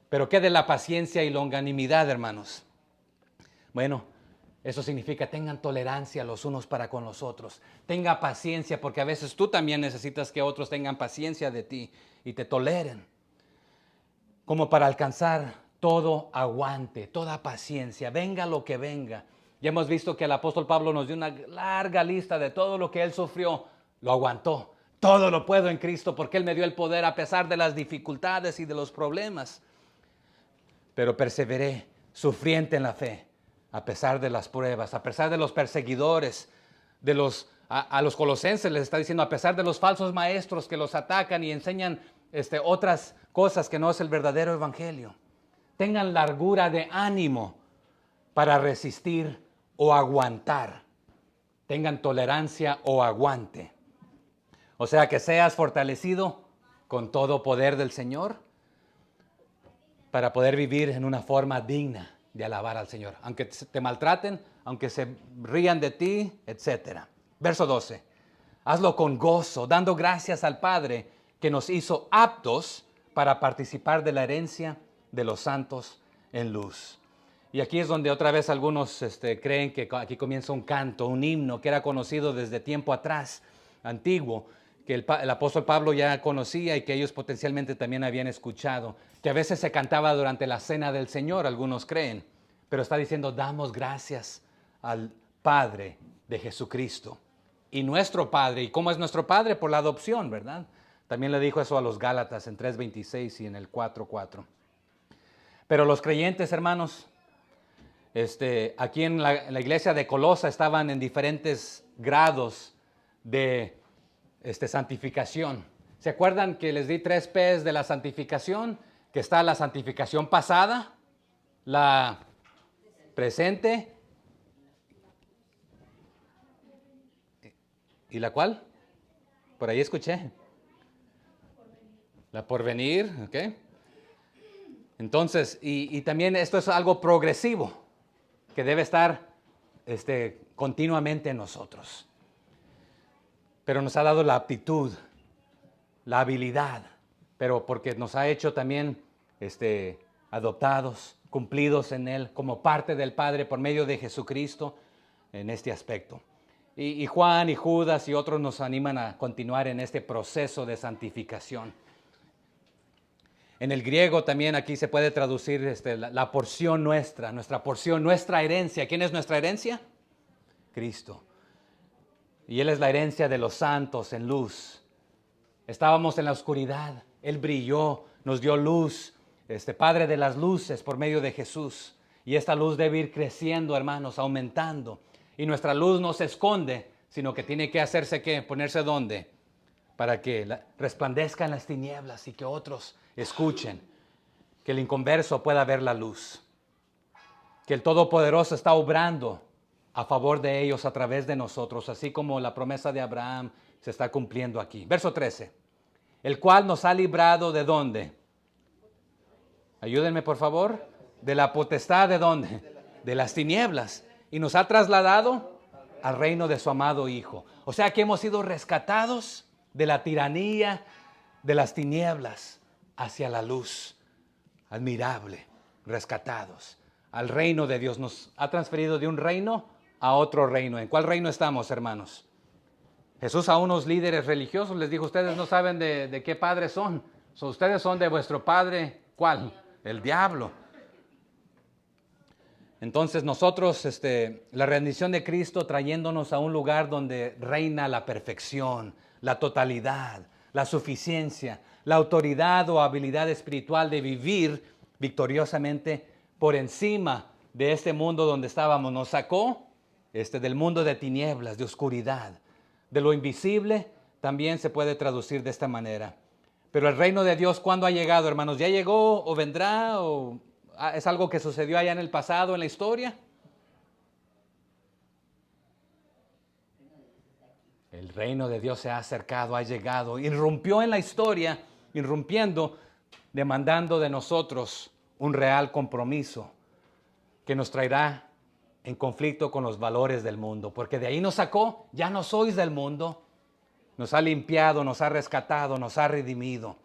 Pero ¿qué de la paciencia y longanimidad, hermanos? Bueno, eso significa tengan tolerancia los unos para con los otros. Tenga paciencia, porque a veces tú también necesitas que otros tengan paciencia de ti y te toleren. Como para alcanzar todo aguante, toda paciencia, venga lo que venga. Ya hemos visto que el apóstol Pablo nos dio una larga lista de todo lo que él sufrió. Lo aguantó. Todo lo puedo en Cristo porque Él me dio el poder a pesar de las dificultades y de los problemas. Pero perseveré, sufriente en la fe, a pesar de las pruebas, a pesar de los perseguidores, a los colosenses les está diciendo, a pesar de los falsos maestros que los atacan y enseñan otras cosas que no es el verdadero evangelio. Tengan largura de ánimo para resistir o aguantar. Tengan tolerancia o aguante. O sea, que seas fortalecido con todo poder del Señor para poder vivir en una forma digna de alabar al Señor. Aunque te maltraten, aunque se rían de ti, etc. Verso 12. Hazlo con gozo, dando gracias al Padre que nos hizo aptos para participar de la herencia de los santos en luz. Y aquí es donde otra vez algunos creen que aquí comienza un canto, un himno que era conocido desde tiempo atrás, antiguo, que el apóstol Pablo ya conocía y que ellos potencialmente también habían escuchado, que a veces se cantaba durante la cena del Señor, algunos creen, pero está diciendo, damos gracias al Padre de Jesucristo. Y nuestro Padre, ¿y cómo es nuestro Padre? Por la adopción, ¿verdad? También le dijo eso a los Gálatas en 3:26 y en el 4:4. Pero los creyentes, hermanos, aquí en la iglesia de Colosa estaban en diferentes grados de santificación. ¿Se acuerdan que les di 3 P's de la santificación? Que está la santificación pasada, la presente y la cual, por ahí escuché, la porvenir, ¿ok? Entonces, y también esto es algo progresivo que debe estar continuamente en nosotros. Pero nos ha dado la aptitud, la habilidad, pero porque nos ha hecho también adoptados, cumplidos en Él, como parte del Padre por medio de Jesucristo en este aspecto. Y Juan y Judas y otros nos animan a continuar en este proceso de santificación. En el griego también aquí se puede traducir la porción nuestra porción, nuestra herencia. ¿Quién es nuestra herencia? Cristo. Y Él es la herencia de los santos en luz. Estábamos en la oscuridad, Él brilló, nos dio luz, Padre de las luces por medio de Jesús. Y esta luz debe ir creciendo, hermanos, aumentando. Y nuestra luz no se esconde, sino que tiene que hacerse, ¿qué? Ponerse ¿dónde? Para que resplandezca en las tinieblas y que otros escuchen, que el inconverso pueda ver la luz, que el Todopoderoso está obrando a favor de ellos a través de nosotros, así como la promesa de Abraham se está cumpliendo aquí. Verso 13, el cual nos ha librado ¿de dónde? Ayúdenme por favor. De la potestad ¿de dónde? De las tinieblas. Y nos ha trasladado al reino de su amado Hijo. O sea que hemos sido rescatados de la tiranía de las tinieblas hacia la luz admirable, rescatados al reino de Dios. Nos ha transferido de un reino a otro reino. ¿En cuál reino estamos, hermanos? Jesús a unos líderes religiosos les dijo, ustedes no saben de qué padre son. Ustedes son de vuestro padre, ¿cuál? El diablo. Entonces nosotros, la rendición de Cristo trayéndonos a un lugar donde reina la perfección, la totalidad, la suficiencia, la autoridad o habilidad espiritual de vivir victoriosamente por encima de este mundo donde estábamos. Nos sacó del mundo de tinieblas, de oscuridad, de lo invisible, también se puede traducir de esta manera. Pero el reino de Dios, ¿cuándo ha llegado, hermanos? ¿Ya llegó o vendrá o es algo que sucedió allá en el pasado, en la historia? El reino de Dios se ha acercado, ha llegado, irrumpió en la historia, irrumpiendo, demandando de nosotros un real compromiso que nos traerá en conflicto con los valores del mundo, porque de ahí nos sacó, ya no sois del mundo, nos ha limpiado, nos ha rescatado, nos ha redimido.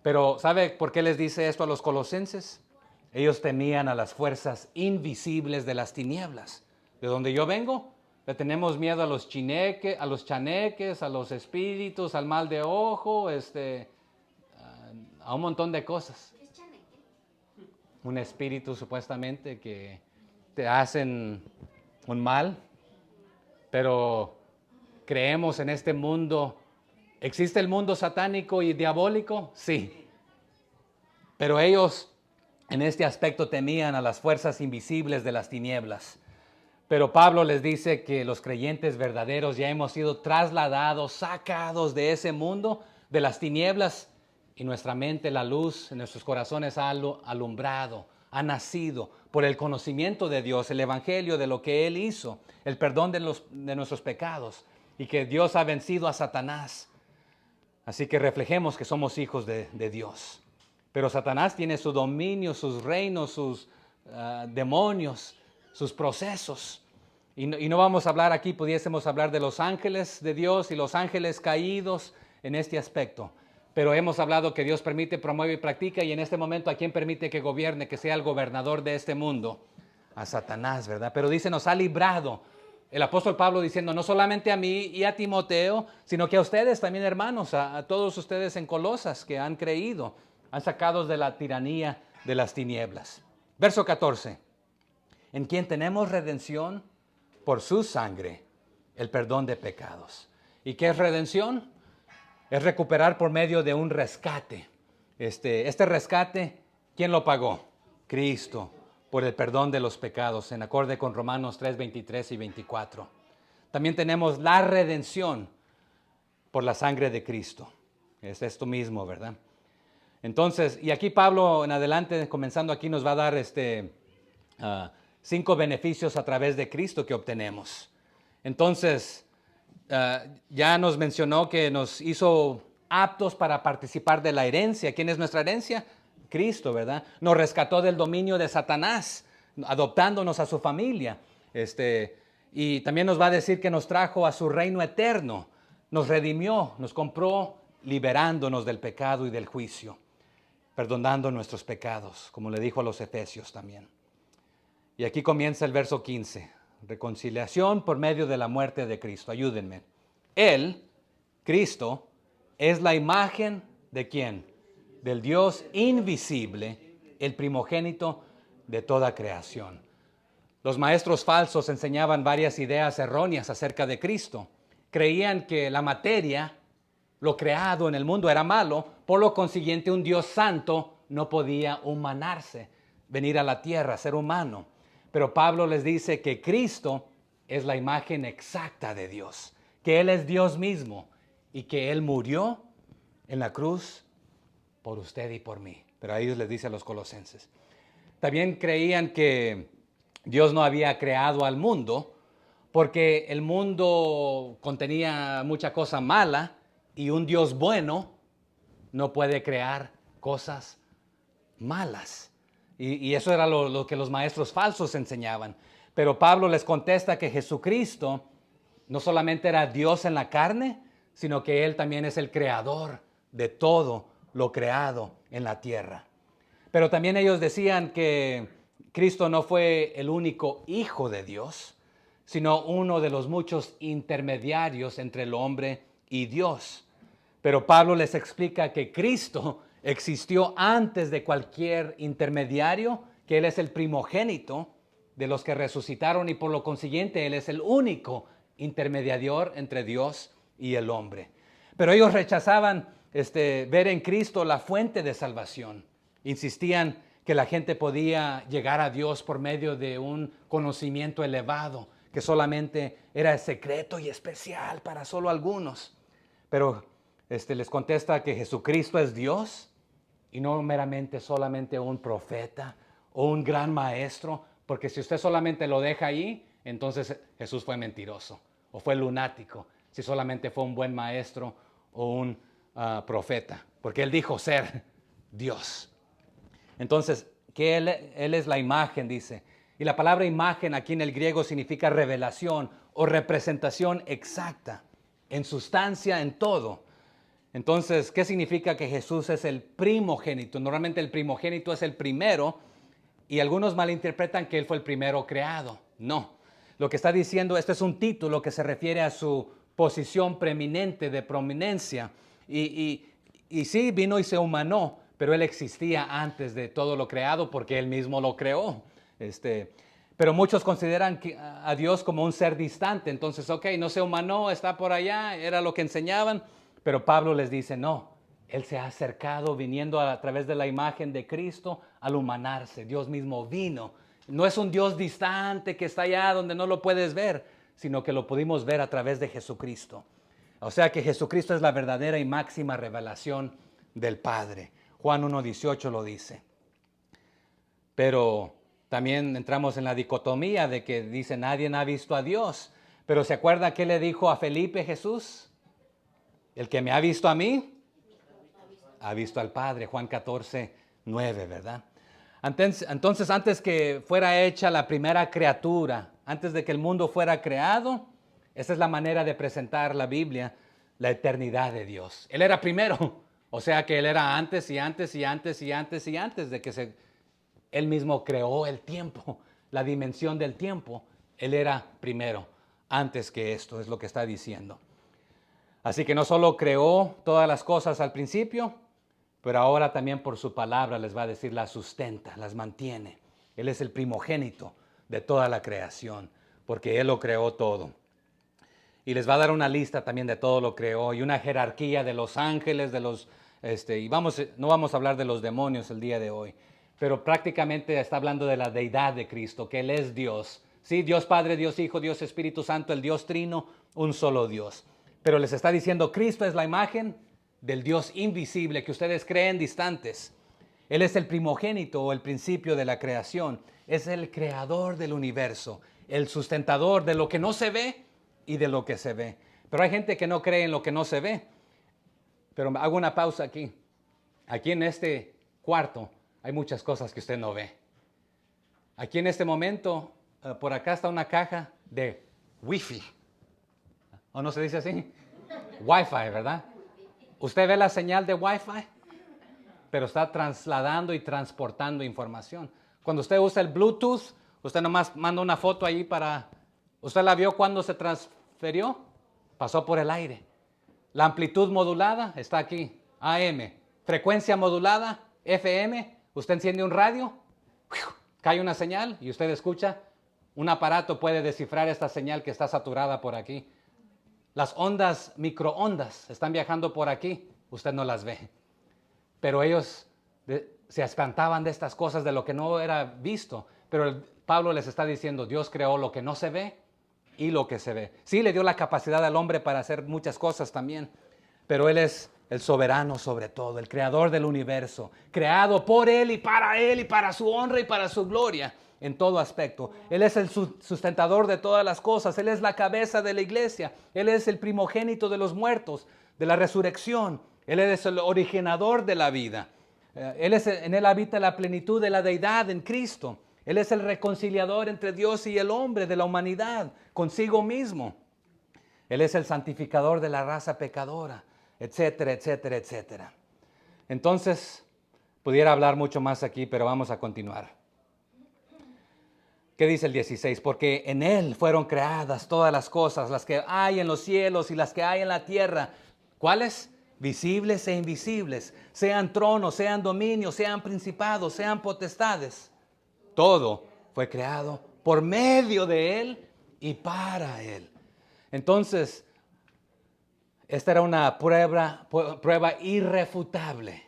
Pero ¿sabe por qué les dice esto a los colosenses? Ellos temían a las fuerzas invisibles de las tinieblas. ¿De donde yo vengo? Le tenemos miedo a los chaneques, a los espíritus, al mal de ojo, a un montón de cosas. Un espíritu supuestamente que te hacen un mal, pero creemos en este mundo. ¿Existe el mundo satánico y diabólico? Sí. Pero ellos en este aspecto temían a las fuerzas invisibles de las tinieblas. Pero Pablo les dice que los creyentes verdaderos ya hemos sido trasladados, sacados de ese mundo, de las tinieblas, y nuestra mente, la luz en nuestros corazones ha alumbrado, ha nacido por el conocimiento de Dios, el evangelio de lo que Él hizo, el perdón de nuestros pecados, y que Dios ha vencido a Satanás. Así que reflejemos que somos hijos de Dios. Pero Satanás tiene su dominio, sus reinos, sus demonios, sus procesos. Y no vamos a hablar aquí, pudiésemos hablar de los ángeles de Dios y los ángeles caídos en este aspecto. Pero hemos hablado que Dios permite, promueve y practica, y en este momento, ¿a quién permite que gobierne, que sea el gobernador de este mundo? A Satanás, ¿verdad? Pero dice, nos ha librado. El apóstol Pablo diciendo, no solamente a mí y a Timoteo, sino que a ustedes también, hermanos, a todos ustedes en Colosas que han creído, han sacado de la tiranía de las tinieblas. Verso 14. En quien tenemos redención por su sangre, el perdón de pecados. ¿Y qué es redención? Es recuperar por medio de un rescate. Este rescate, ¿quién lo pagó? Cristo, por el perdón de los pecados, en acorde con Romanos 3, 23 y 24. También tenemos la redención por la sangre de Cristo. Es esto mismo, ¿verdad? Entonces, y aquí Pablo en adelante, comenzando aquí, nos va a dar 5 beneficios a través de Cristo que obtenemos. Entonces, ya nos mencionó que nos hizo aptos para participar de la herencia. ¿Quién es nuestra herencia? Cristo, ¿verdad? Nos rescató del dominio de Satanás, adoptándonos a su familia. Y también nos va a decir que nos trajo a su reino eterno. Nos redimió, nos compró, liberándonos del pecado y del juicio, perdonando nuestros pecados, como le dijo a los Efesios también. Y aquí comienza el verso 15. Reconciliación por medio de la muerte de Cristo. Ayúdenme. Él, Cristo, es la imagen ¿de quién? Del Dios invisible, el primogénito de toda creación. Los maestros falsos enseñaban varias ideas erróneas acerca de Cristo. Creían que la materia, lo creado en el mundo, era malo, por lo consiguiente un Dios santo no podía humanarse, venir a la tierra, ser humano. Pero Pablo les dice que Cristo es la imagen exacta de Dios, que Él es Dios mismo y que Él murió en la cruz por usted y por mí. Pero a ellos les dice a los colosenses. También creían que Dios no había creado al mundo porque el mundo contenía mucha cosa mala y un Dios bueno no puede crear cosas malas. Y eso era lo que los maestros falsos enseñaban. Pero Pablo les contesta que Jesucristo no solamente era Dios en la carne, sino que Él también es el creador de todo lo creado en la tierra. Pero también ellos decían que Cristo no fue el único Hijo de Dios, sino uno de los muchos intermediarios entre el hombre y Dios. Pero Pablo les explica que Cristo existió antes de cualquier intermediario, que Él es el primogénito de los que resucitaron y por lo consiguiente Él es el único intermediador entre Dios y el hombre. Pero ellos rechazaban ver en Cristo la fuente de salvación. Insistían que la gente podía llegar a Dios por medio de un conocimiento elevado, que solamente era secreto y especial para solo algunos. Pero les contesta que Jesucristo es Dios y no meramente solamente un profeta o un gran maestro, porque si usted solamente lo deja ahí, entonces Jesús fue mentiroso o fue lunático, si solamente fue un buen maestro o un profeta, porque Él dijo ser Dios. Entonces, que él es la imagen, dice. Y la palabra imagen aquí en el griego significa revelación o representación exacta, en sustancia, en todo. Entonces, ¿qué significa que Jesús es el primogénito? Normalmente el primogénito es el primero y algunos malinterpretan que Él fue el primero creado. No. Lo que está diciendo, este es un título que se refiere a su posición preeminente, de prominencia. Y sí, vino y se humanó, pero Él existía antes de todo lo creado porque Él mismo lo creó. Pero muchos consideran a Dios como un ser distante. Entonces, no se humanó, está por allá, era lo que enseñaban. Pero Pablo les dice, no, Él se ha acercado viniendo a través de la imagen de Cristo al humanarse. Dios mismo vino. No es un Dios distante que está allá donde no lo puedes ver, sino que lo pudimos ver a través de Jesucristo. O sea que Jesucristo es la verdadera y máxima revelación del Padre. Juan 1:18 lo dice. Pero también entramos en la dicotomía de que dice nadie ha visto a Dios. Pero ¿se acuerda qué le dijo a Felipe Jesús? El que me ha visto a mí, ha visto al Padre. Juan 14:9, ¿verdad? Entonces, antes que fuera hecha la primera criatura, antes de que el mundo fuera creado. Esa es la manera de presentar la Biblia, la eternidad de Dios. Él era primero, o sea que Él era antes y antes y antes y antes y antes de que Él mismo creó el tiempo, la dimensión del tiempo. Él era primero, antes que esto, es lo que está diciendo. Así que no solo creó todas las cosas al principio, pero ahora también por su palabra les va a decir, las sustenta, las mantiene. Él es el primogénito de toda la creación, porque Él lo creó todo. Y les va a dar una lista también de todo lo creó y una jerarquía de los ángeles, no vamos a hablar de los demonios el día de hoy, pero prácticamente está hablando de la deidad de Cristo, que Él es Dios. Sí, Dios Padre, Dios Hijo, Dios Espíritu Santo, el Dios Trino, un solo Dios. Pero les está diciendo, Cristo es la imagen del Dios invisible que ustedes creen distantes. Él es el primogénito o el principio de la creación. Es el creador del universo, el sustentador de lo que no se ve y de lo que se ve. Pero hay gente que no cree en lo que no se ve. Pero hago una pausa aquí. Aquí en este cuarto hay muchas cosas que usted no ve. Aquí en este momento, por acá está una caja de Wi-Fi. ¿O no se dice así? Wi-Fi, ¿verdad? Usted ve la señal de Wi-Fi, pero está trasladando y transportando información. Cuando usted usa el Bluetooth, usted nomás manda una foto ahí para... ¿Usted la vio cuando se transfirió? Pasó por el aire. La amplitud modulada está aquí, AM. Frecuencia modulada, FM. Usted enciende un radio, cae una señal y usted escucha. Un aparato puede descifrar esta señal que está saturada por aquí. Las ondas, microondas, están viajando por aquí. Usted no las ve. Pero ellos se espantaban de estas cosas, de lo que no era visto. Pero Pablo les está diciendo, Dios creó lo que no se ve y lo que se ve. Sí, le dio la capacidad al hombre para hacer muchas cosas también, pero Él es el soberano sobre todo, el creador del universo, creado por Él y para su honra y para su gloria en todo aspecto. Él es el sustentador de todas las cosas, Él es la cabeza de la iglesia, Él es el primogénito de los muertos, de la resurrección, Él es el originador de la vida. En Él habita la plenitud de la deidad en Cristo. Él es el reconciliador entre Dios y el hombre, de la humanidad, consigo mismo. Él es el santificador de la raza pecadora, etcétera, etcétera, etcétera. Entonces, pudiera hablar mucho más aquí, pero vamos a continuar. ¿Qué dice el 16? Porque en Él fueron creadas todas las cosas, las que hay en los cielos y las que hay en la tierra. ¿Cuáles? Visibles e invisibles, sean tronos, sean dominios, sean principados, sean potestades. Todo fue creado por medio de Él y para Él. Entonces, esta era una prueba irrefutable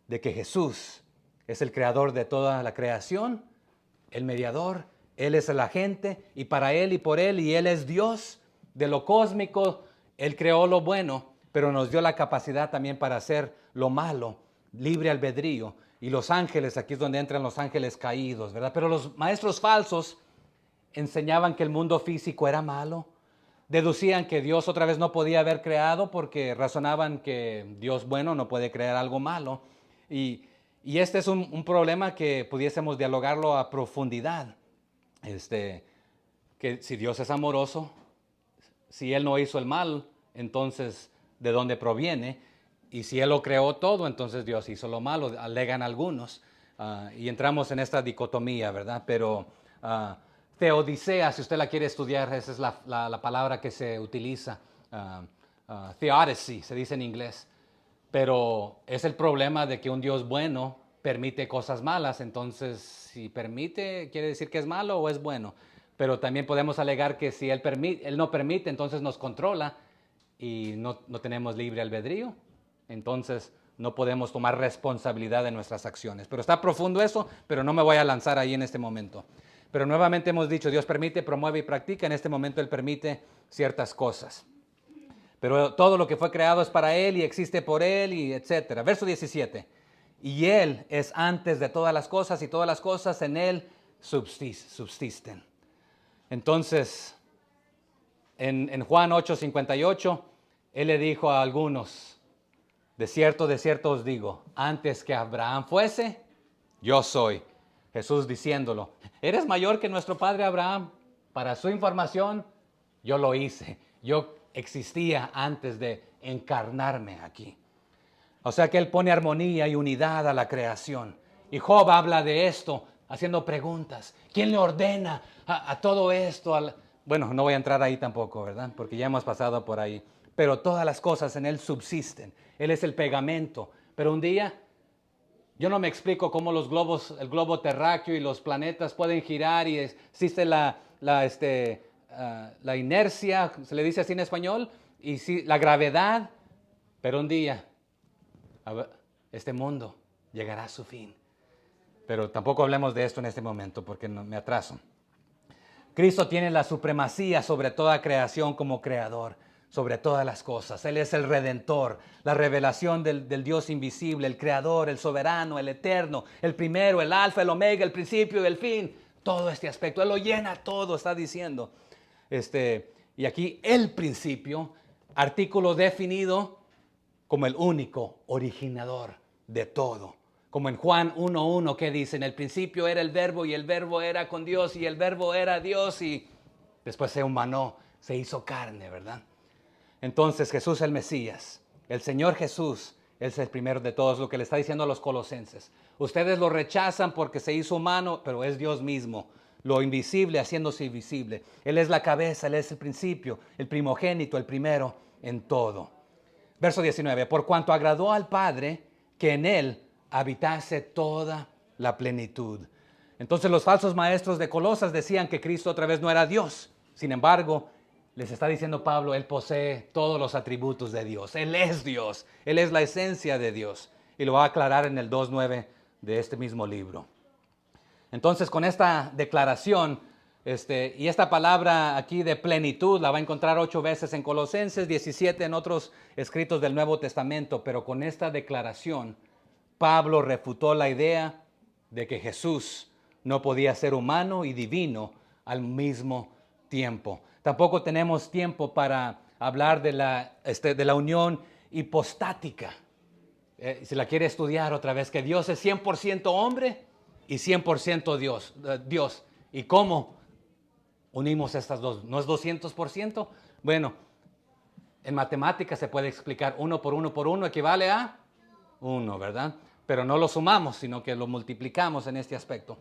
de que Jesús es el creador de toda la creación, el mediador, Él es el agente y para Él y por Él, y Él es Dios de lo cósmico. Él creó lo bueno, pero nos dio la capacidad también para hacer lo malo, libre albedrío. Y los ángeles, aquí es donde entran los ángeles caídos, ¿verdad? Pero los maestros falsos enseñaban que el mundo físico era malo. Deducían que Dios otra vez no podía haber creado porque razonaban que Dios bueno no puede crear algo malo. Y este es un problema que pudiésemos dialogarlo a profundidad. Que si Dios es amoroso, si Él no hizo el mal, entonces ¿de dónde proviene? Y si Él lo creó todo, entonces Dios hizo lo malo, alegan algunos. Y entramos en esta dicotomía, ¿verdad? Pero teodicea, si usted la quiere estudiar, esa es la palabra que se utiliza. Theodicy, se dice en inglés. Pero es el problema de que un Dios bueno permite cosas malas. Entonces, si permite, ¿quiere decir que es malo o es bueno? Pero también podemos alegar que si Él no permite, entonces nos controla y no tenemos libre albedrío. Entonces no podemos tomar responsabilidad de nuestras acciones. Pero está profundo eso, pero no me voy a lanzar ahí en este momento. Pero nuevamente hemos dicho, Dios permite, promueve y practica. En este momento Él permite ciertas cosas. Pero todo lo que fue creado es para Él y existe por Él y etcétera. Verso 17. Y Él es antes de todas las cosas y todas las cosas en Él subsisten. Entonces, en Juan 8:58, Él le dijo a algunos, de cierto os digo, antes que Abraham fuese, yo soy. Jesús diciéndolo, ¿eres mayor que nuestro padre Abraham? Para su información, yo lo hice. Yo existía antes de encarnarme aquí. O sea que Él pone armonía y unidad a la creación. Y Job habla de esto, haciendo preguntas. ¿Quién le ordena a todo esto? Bueno, no voy a entrar ahí tampoco, ¿verdad? Porque ya hemos pasado por ahí. Pero todas las cosas en Él subsisten. Él es el pegamento. Pero un día, yo no me explico cómo los globos, el globo terráqueo y los planetas pueden girar y existe la inercia, se le dice así en español, y sí, la gravedad. Pero un día, este mundo llegará a su fin. Pero tampoco hablemos de esto en este momento porque no, me atraso. Cristo tiene la supremacía sobre toda creación como creador, sobre todas las cosas. Él es el Redentor, la revelación del Dios invisible, el Creador, el Soberano, el Eterno, el primero, el Alfa, el Omega, el principio y el fin. Todo este aspecto, Él lo llena todo, está diciendo. Y aquí el principio, artículo definido como el único originador de todo. Como en Juan 1:1 que dice, en el principio era el verbo y el verbo era con Dios y el verbo era Dios y después se humanó, se hizo carne, ¿verdad? Entonces Jesús el Mesías, el Señor Jesús, es el primero de todos, lo que le está diciendo a los colosenses. Ustedes lo rechazan porque se hizo humano, pero es Dios mismo, lo invisible haciéndose visible. Él es la cabeza, Él es el principio, el primogénito, el primero en todo. Verso 19, por cuanto agradó al Padre que en Él habitase toda la plenitud. Entonces los falsos maestros de Colosas decían que Cristo otra vez no era Dios. Sin embargo, les está diciendo Pablo, Él posee todos los atributos de Dios. Él es Dios, Él es la esencia de Dios. Y lo va a aclarar en el 2:9 de este mismo libro. Entonces con esta declaración, y esta palabra aquí de plenitud la va a encontrar 8 veces en Colosenses, 17 en otros escritos del Nuevo Testamento, pero con esta declaración Pablo refutó la idea de que Jesús no podía ser humano y divino al mismo tiempo. Tampoco tenemos tiempo para hablar de la unión hipostática. Si la quiere estudiar otra vez, que Dios es 100% hombre y 100% Dios. ¿Y cómo unimos estas dos? ¿No es 200%? Bueno, en matemáticas se puede explicar 1 por 1 por 1 equivale a 1, ¿verdad? Pero no lo sumamos, sino que lo multiplicamos en este aspecto.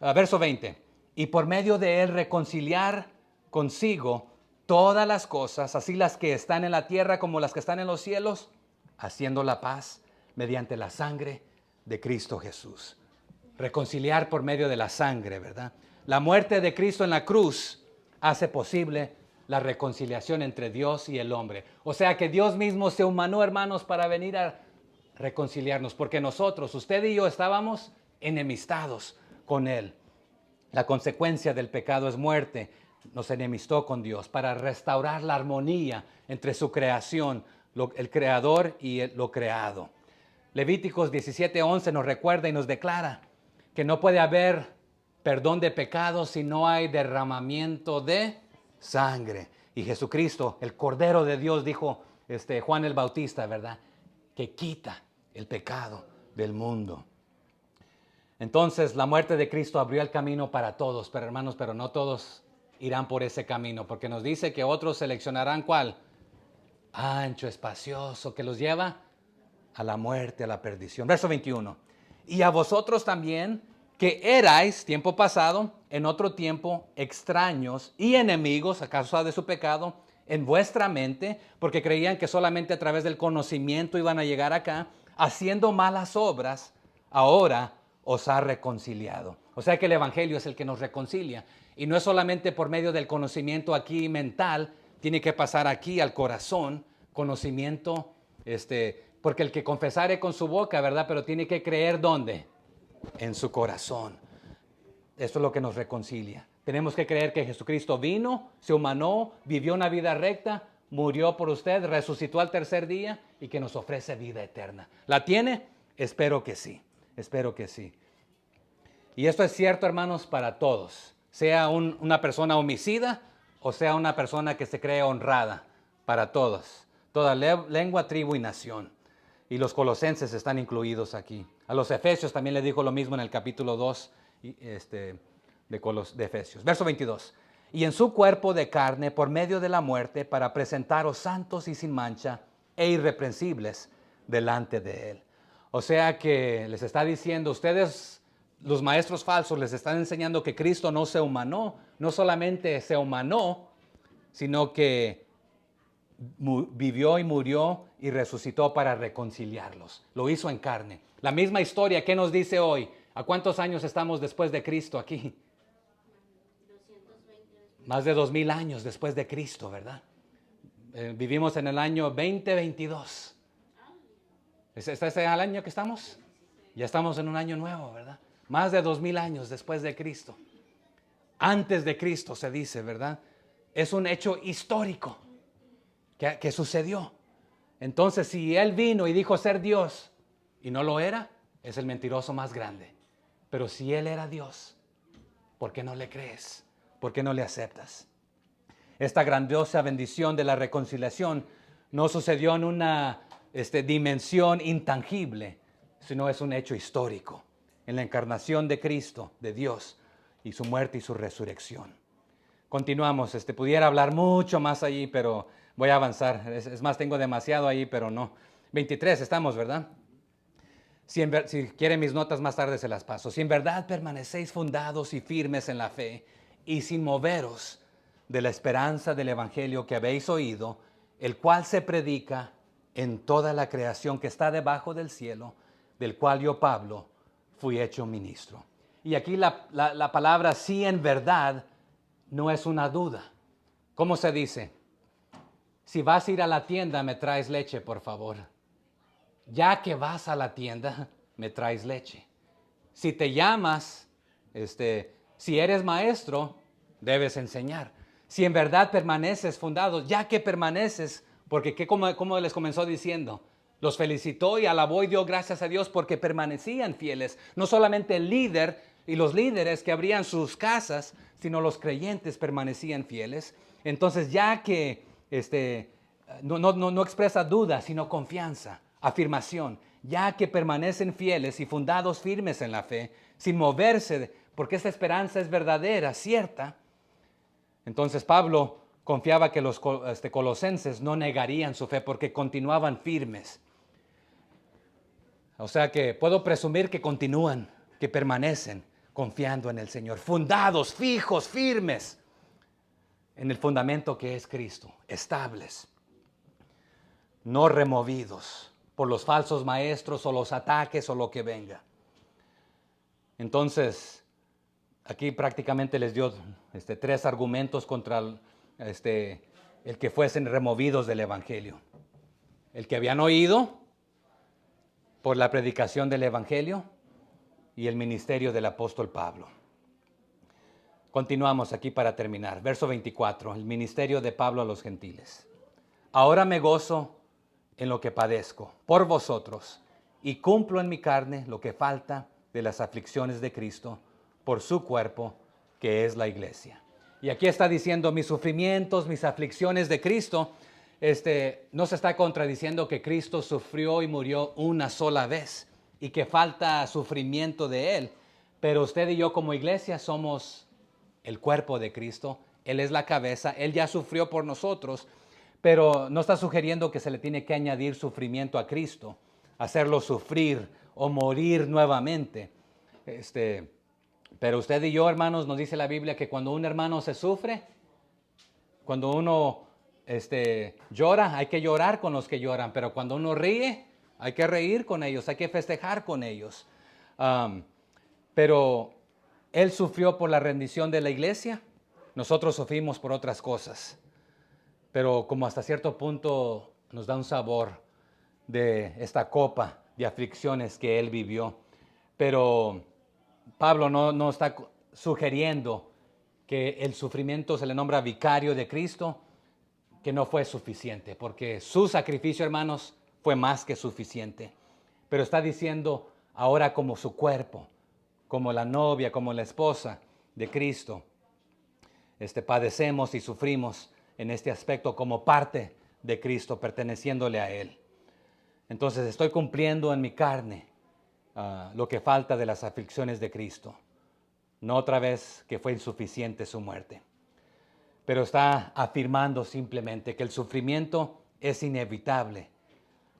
Verso 20. Y por medio de Él reconciliar consigo todas las cosas, así las que están en la tierra como las que están en los cielos, haciendo la paz mediante la sangre de Cristo Jesús. Reconciliar por medio de la sangre, ¿verdad? La muerte de Cristo en la cruz hace posible la reconciliación entre Dios y el hombre. O sea que Dios mismo se humanó, hermanos, para venir a reconciliarnos, porque nosotros, usted y yo, estábamos enemistados con Él. La consecuencia del pecado es muerte. Nos enemistó con Dios para restaurar la armonía entre su creación, el creador y lo creado. Levíticos 17:11 nos recuerda y nos declara que no puede haber perdón de pecados si no hay derramamiento de sangre. Y Jesucristo, el Cordero de Dios, dijo Juan el Bautista, ¿verdad? Que quita el pecado del mundo. Entonces la muerte de Cristo abrió el camino para todos, pero hermanos, pero no todos irán por ese camino, porque nos dice que otros seleccionarán ¿cuál? Ancho, espacioso, que los lleva a la muerte, a la perdición. Verso 21. Y a vosotros también, que erais, tiempo pasado, en otro tiempo, extraños y enemigos a causa de su pecado, en vuestra mente, porque creían que solamente a través del conocimiento iban a llegar acá, haciendo malas obras, ahora os ha reconciliado. O sea que el Evangelio es el que nos reconcilia. Y no es solamente por medio del conocimiento aquí mental, tiene que pasar aquí al corazón, conocimiento, porque el que confesare con su boca, ¿verdad? Pero tiene que creer ¿dónde? En su corazón. Esto es lo que nos reconcilia. Tenemos que creer que Jesucristo vino, se humanó, vivió una vida recta, murió por usted, resucitó al tercer día y que nos ofrece vida eterna. ¿La tiene? Espero que sí. Espero que sí. Y esto es cierto, hermanos, para todos. Sea una persona homicida o sea una persona que se cree honrada. Para todos. Toda lengua, tribu y nación. Y los colosenses están incluidos aquí. A los efesios también le dijo lo mismo en el capítulo 2 de Efesios. Verso 22. y en su cuerpo de carne por medio de la muerte para presentaros santos y sin mancha e irreprensibles delante de Él. O sea que les está diciendo, ustedes, los maestros falsos, les están enseñando que Cristo no se humanó, no solamente se humanó, sino que vivió y murió y resucitó para reconciliarlos. Lo hizo en carne. La misma historia, ¿qué nos dice hoy? ¿A cuántos años estamos después de Cristo aquí? 220. Más de 2000 años después de Cristo, ¿verdad? Vivimos en el año 2022. ¿Este es el año que estamos? Ya estamos en un año nuevo, ¿verdad? Más de 2000 años después de Cristo. Antes de Cristo se dice, ¿verdad? Es un hecho histórico que sucedió. Entonces, si Él vino y dijo ser Dios y no lo era, es el mentiroso más grande. Pero si Él era Dios, ¿por qué no le crees? ¿Por qué no le aceptas? Esta grandiosa bendición de la reconciliación no sucedió en una dimensión intangible, sino es un hecho histórico, en la encarnación de Cristo, de Dios, y su muerte y su resurrección. Continuamos, pudiera hablar mucho más allí, pero voy a avanzar. Es más, tengo demasiado ahí, pero no. 23 estamos, ¿verdad? Si quieren mis notas más tarde se las paso. Si en verdad permanecéis fundados y firmes en la fe y sin moveros de la esperanza del evangelio que habéis oído, el cual se predica en toda la creación que está debajo del cielo, del cual yo, Pablo, fui hecho ministro. Y aquí la palabra sí en verdad no es una duda. ¿Cómo se dice? Si vas a ir a la tienda, me traes leche, por favor. Ya que vas a la tienda, me traes leche. Si te llamas, si eres maestro, debes enseñar. Si en verdad permaneces fundado, ya que permaneces, porque como les comenzó diciendo, los felicitó y alabó y dio gracias a Dios porque permanecían fieles. No solamente el líder y los líderes que abrían sus casas, sino los creyentes permanecían fieles. Entonces, ya que no expresa duda, sino confianza, afirmación, ya que permanecen fieles y fundados firmes en la fe, sin moverse, porque esta esperanza es verdadera, cierta. Entonces Pablo confiaba que los colosenses no negarían su fe porque continuaban firmes. O sea que puedo presumir que continúan, que permanecen confiando en el Señor, fundados, fijos, firmes en el fundamento que es Cristo, estables, no removidos por los falsos maestros o los ataques o lo que venga. Entonces, aquí prácticamente les dio 3 argumentos contra el que fuesen removidos del Evangelio. El que habían oído por la predicación del Evangelio y el ministerio del apóstol Pablo. Continuamos aquí para terminar. Verso 24, el ministerio de Pablo a los gentiles. Ahora me gozo en lo que padezco por vosotros y cumplo en mi carne lo que falta de las aflicciones de Cristo por su cuerpo, que es la iglesia. Y aquí está diciendo mis sufrimientos, mis aflicciones de Cristo. No se está contradiciendo que Cristo sufrió y murió una sola vez y que falta sufrimiento de Él. Pero usted y yo como iglesia somos el cuerpo de Cristo. Él es la cabeza. Él ya sufrió por nosotros. Pero no está sugiriendo que se le tiene que añadir sufrimiento a Cristo, hacerlo sufrir o morir nuevamente. Pero usted y yo, hermanos, nos dice la Biblia que cuando un hermano se sufre, cuando uno llora, hay que llorar con los que lloran, pero cuando uno ríe, hay que reír con ellos, hay que festejar con ellos. Pero Él sufrió por la rendición de la iglesia, nosotros sufrimos por otras cosas. Pero como hasta cierto punto nos da un sabor de esta copa de aflicciones que Él vivió. Pero Pablo no está sugiriendo que el sufrimiento se le nombra vicario de Cristo, que no fue suficiente, porque su sacrificio, hermanos, fue más que suficiente. Pero está diciendo ahora como su cuerpo, como la novia, como la esposa de Cristo, padecemos y sufrimos en este aspecto como parte de Cristo, perteneciéndole a Él. Entonces estoy cumpliendo en mi carne lo que falta de las aflicciones de Cristo. No otra vez que fue insuficiente su muerte. pero está afirmando simplemente que el sufrimiento es inevitable.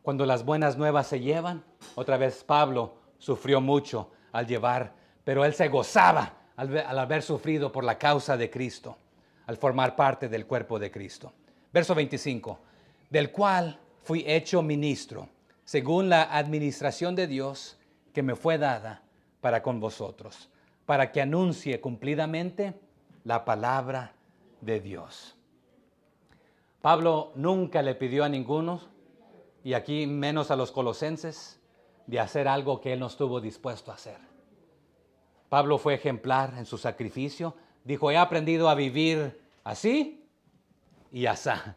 Cuando las buenas nuevas se llevan, otra vez Pablo sufrió mucho al llevar, pero él se gozaba al haber sufrido por la causa de Cristo, al formar parte del cuerpo de Cristo. Verso 25, del cual fui hecho ministro, según la administración de Dios que me fue dada para con vosotros, para que anuncie cumplidamente la palabra de Dios. Pablo nunca le pidió a ninguno, y aquí menos a los colosenses, de hacer algo que él no estuvo dispuesto a hacer. Pablo fue ejemplar en su sacrificio. Dijo, he aprendido a vivir así y asá.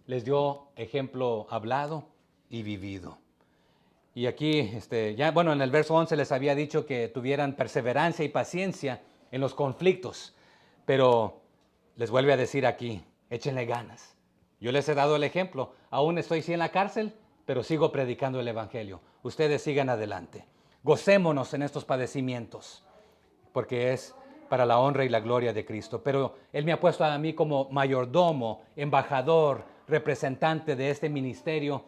Les dio ejemplo hablado y vivido. Y aquí, en el verso 11 les había dicho que tuvieran perseverancia y paciencia en los conflictos. Pero les vuelve a decir aquí, échenle ganas. Yo les he dado el ejemplo. Aún estoy sí en la cárcel, pero sigo predicando el evangelio. Ustedes sigan adelante. Gocémonos en estos padecimientos, porque es para la honra y la gloria de Cristo. Pero Él me ha puesto a mí como mayordomo, embajador, representante de este ministerio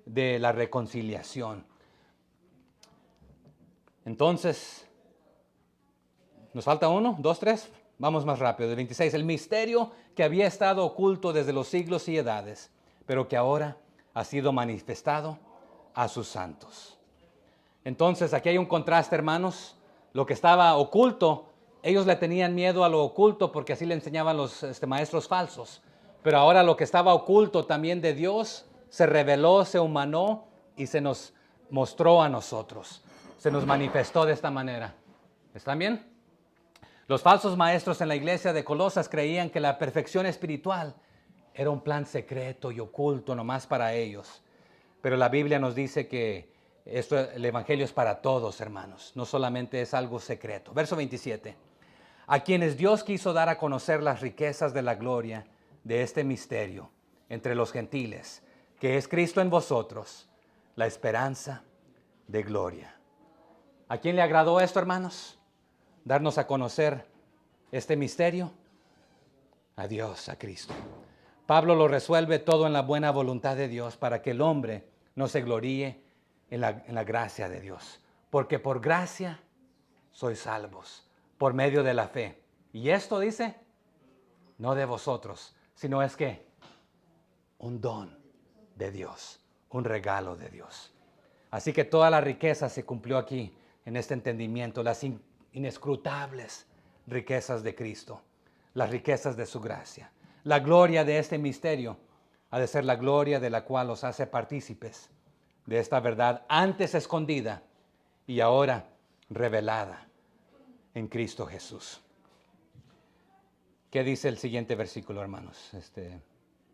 de la reconciliación. Entonces, ¿nos falta uno? ¿Dos, tres? Vamos más rápido. El 26. El misterio que había estado oculto desde los siglos y edades, pero que ahora ha sido manifestado a sus santos. Entonces, aquí hay un contraste, hermanos. Lo que estaba oculto, ellos le tenían miedo a lo oculto porque así le enseñaban los maestros falsos. Pero ahora lo que estaba oculto también de Dios se reveló, se humanó y se nos mostró a nosotros. Se nos manifestó de esta manera. ¿Están bien? Los falsos maestros en la iglesia de Colosas creían que la perfección espiritual era un plan secreto y oculto nomás para ellos. Pero la Biblia nos dice que el evangelio es para todos, hermanos. No solamente es algo secreto. Verso 27. A quienes Dios quiso dar a conocer las riquezas de la gloria de este misterio entre los gentiles, que es Cristo en vosotros, la esperanza de gloria. ¿A quién le agradó esto, hermanos? Darnos a conocer este misterio. A Dios, a Cristo. Pablo lo resuelve todo en la buena voluntad de Dios para que el hombre no se gloríe en la gracia de Dios. Porque por gracia sois salvos, por medio de la fe. Y esto dice, no de vosotros, sino es que un don de Dios, un regalo de Dios. Así que toda la riqueza se cumplió aquí, en este entendimiento, las inescrutables riquezas de Cristo, las riquezas de su gracia. La gloria de este misterio ha de ser la gloria de la cual los hace partícipes de esta verdad antes escondida y ahora revelada en Cristo Jesús. ¿Qué dice el siguiente versículo, hermanos?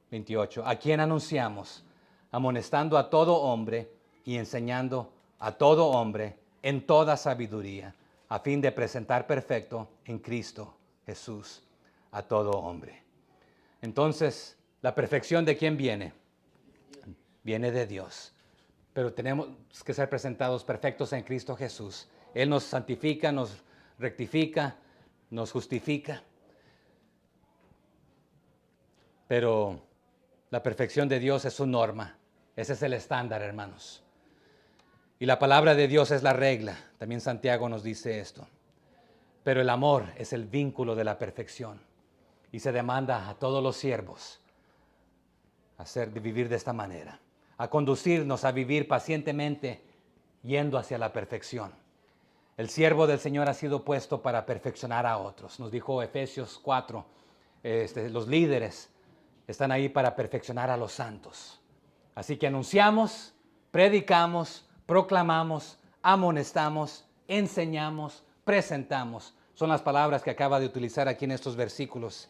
28. A quien anunciamos, amonestando a todo hombre y enseñando a todo hombre en toda sabiduría, a fin de presentar perfecto en Cristo Jesús a todo hombre. Entonces, ¿la perfección de quién viene? Viene de Dios. Pero tenemos que ser presentados perfectos en Cristo Jesús. Él nos santifica, nos rectifica, nos justifica. Pero la perfección de Dios es su norma. Ese es el estándar, hermanos. Y la palabra de Dios es la regla. También Santiago nos dice esto. Pero el amor es el vínculo de la perfección. Y se demanda a todos los siervos de vivir de esta manera. A conducirnos a vivir pacientemente yendo hacia la perfección. El siervo del Señor ha sido puesto para perfeccionar a otros. Nos dijo Efesios 4, los líderes están ahí para perfeccionar a los santos. Así que anunciamos, predicamos, proclamamos, amonestamos, enseñamos, presentamos. Son las palabras que acaba de utilizar aquí en estos versículos.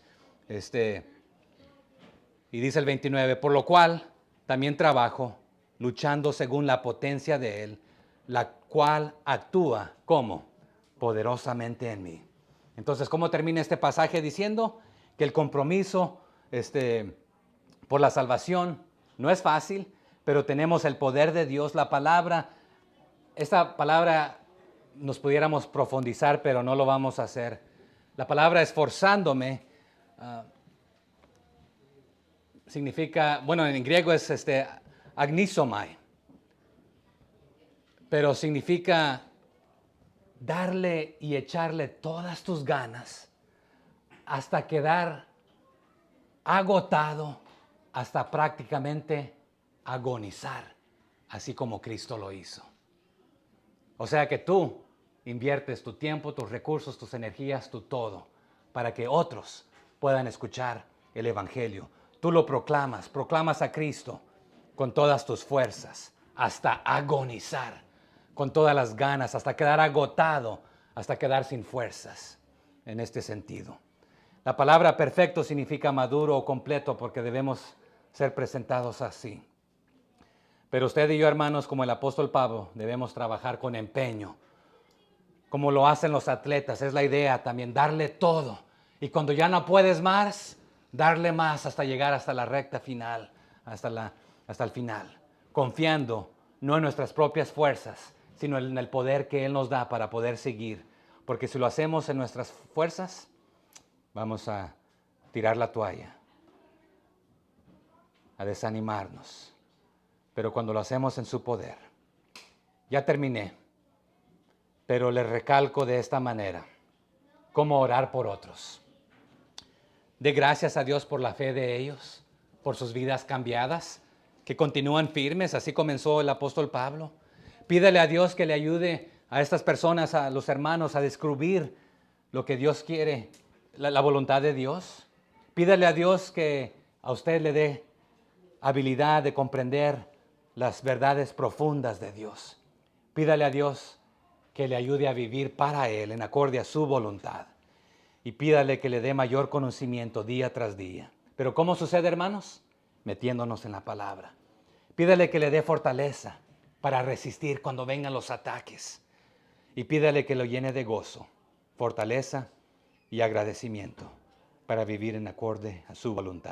Y dice el 29, por lo cual también trabajo, luchando según la potencia de Él, la cual actúa como poderosamente en mí. Entonces, ¿cómo termina este pasaje? Diciendo que el compromiso por la salvación no es fácil, pero tenemos el poder de Dios, la palabra. Esta palabra nos pudiéramos profundizar, pero no lo vamos a hacer. La palabra esforzándome significa, bueno, en griego es agnisomai, pero significa darle y echarle todas tus ganas hasta quedar agotado, hasta prácticamente agonizar, así como Cristo lo hizo. O sea que tú inviertes tu tiempo, tus recursos, tus energías, tu todo, para que otros puedan escuchar el Evangelio. Tú lo proclamas a Cristo con todas tus fuerzas, hasta agonizar, con todas las ganas, hasta quedar agotado, hasta quedar sin fuerzas, en este sentido. La palabra perfecto significa maduro o completo porque debemos ser presentados así. Pero usted y yo, hermanos, como el apóstol Pablo, debemos trabajar con empeño, como lo hacen los atletas. Es la idea también, darle todo. Y cuando ya no puedes más, darle más hasta llegar hasta la recta final, hasta el final, confiando no en nuestras propias fuerzas, sino en el poder que Él nos da para poder seguir. Porque si lo hacemos en nuestras fuerzas, vamos a tirar la toalla, a desanimarnos. Pero cuando lo hacemos en su poder, ya terminé, pero les recalco de esta manera, cómo orar por otros. De gracias a Dios por la fe de ellos, por sus vidas cambiadas, que continúan firmes, así comenzó el apóstol Pablo. Pídale a Dios que le ayude a estas personas, a los hermanos, a descubrir lo que Dios quiere, la voluntad de Dios. Pídale a Dios que a usted le dé habilidad de comprender las verdades profundas de Dios. Pídale a Dios que le ayude a vivir para Él en acorde a su voluntad. Y pídale que le dé mayor conocimiento día tras día. Pero ¿cómo sucede, hermanos? Metiéndonos en la palabra. Pídale que le dé fortaleza para resistir cuando vengan los ataques. Y pídale que lo llene de gozo, fortaleza y agradecimiento para vivir en acorde a su voluntad.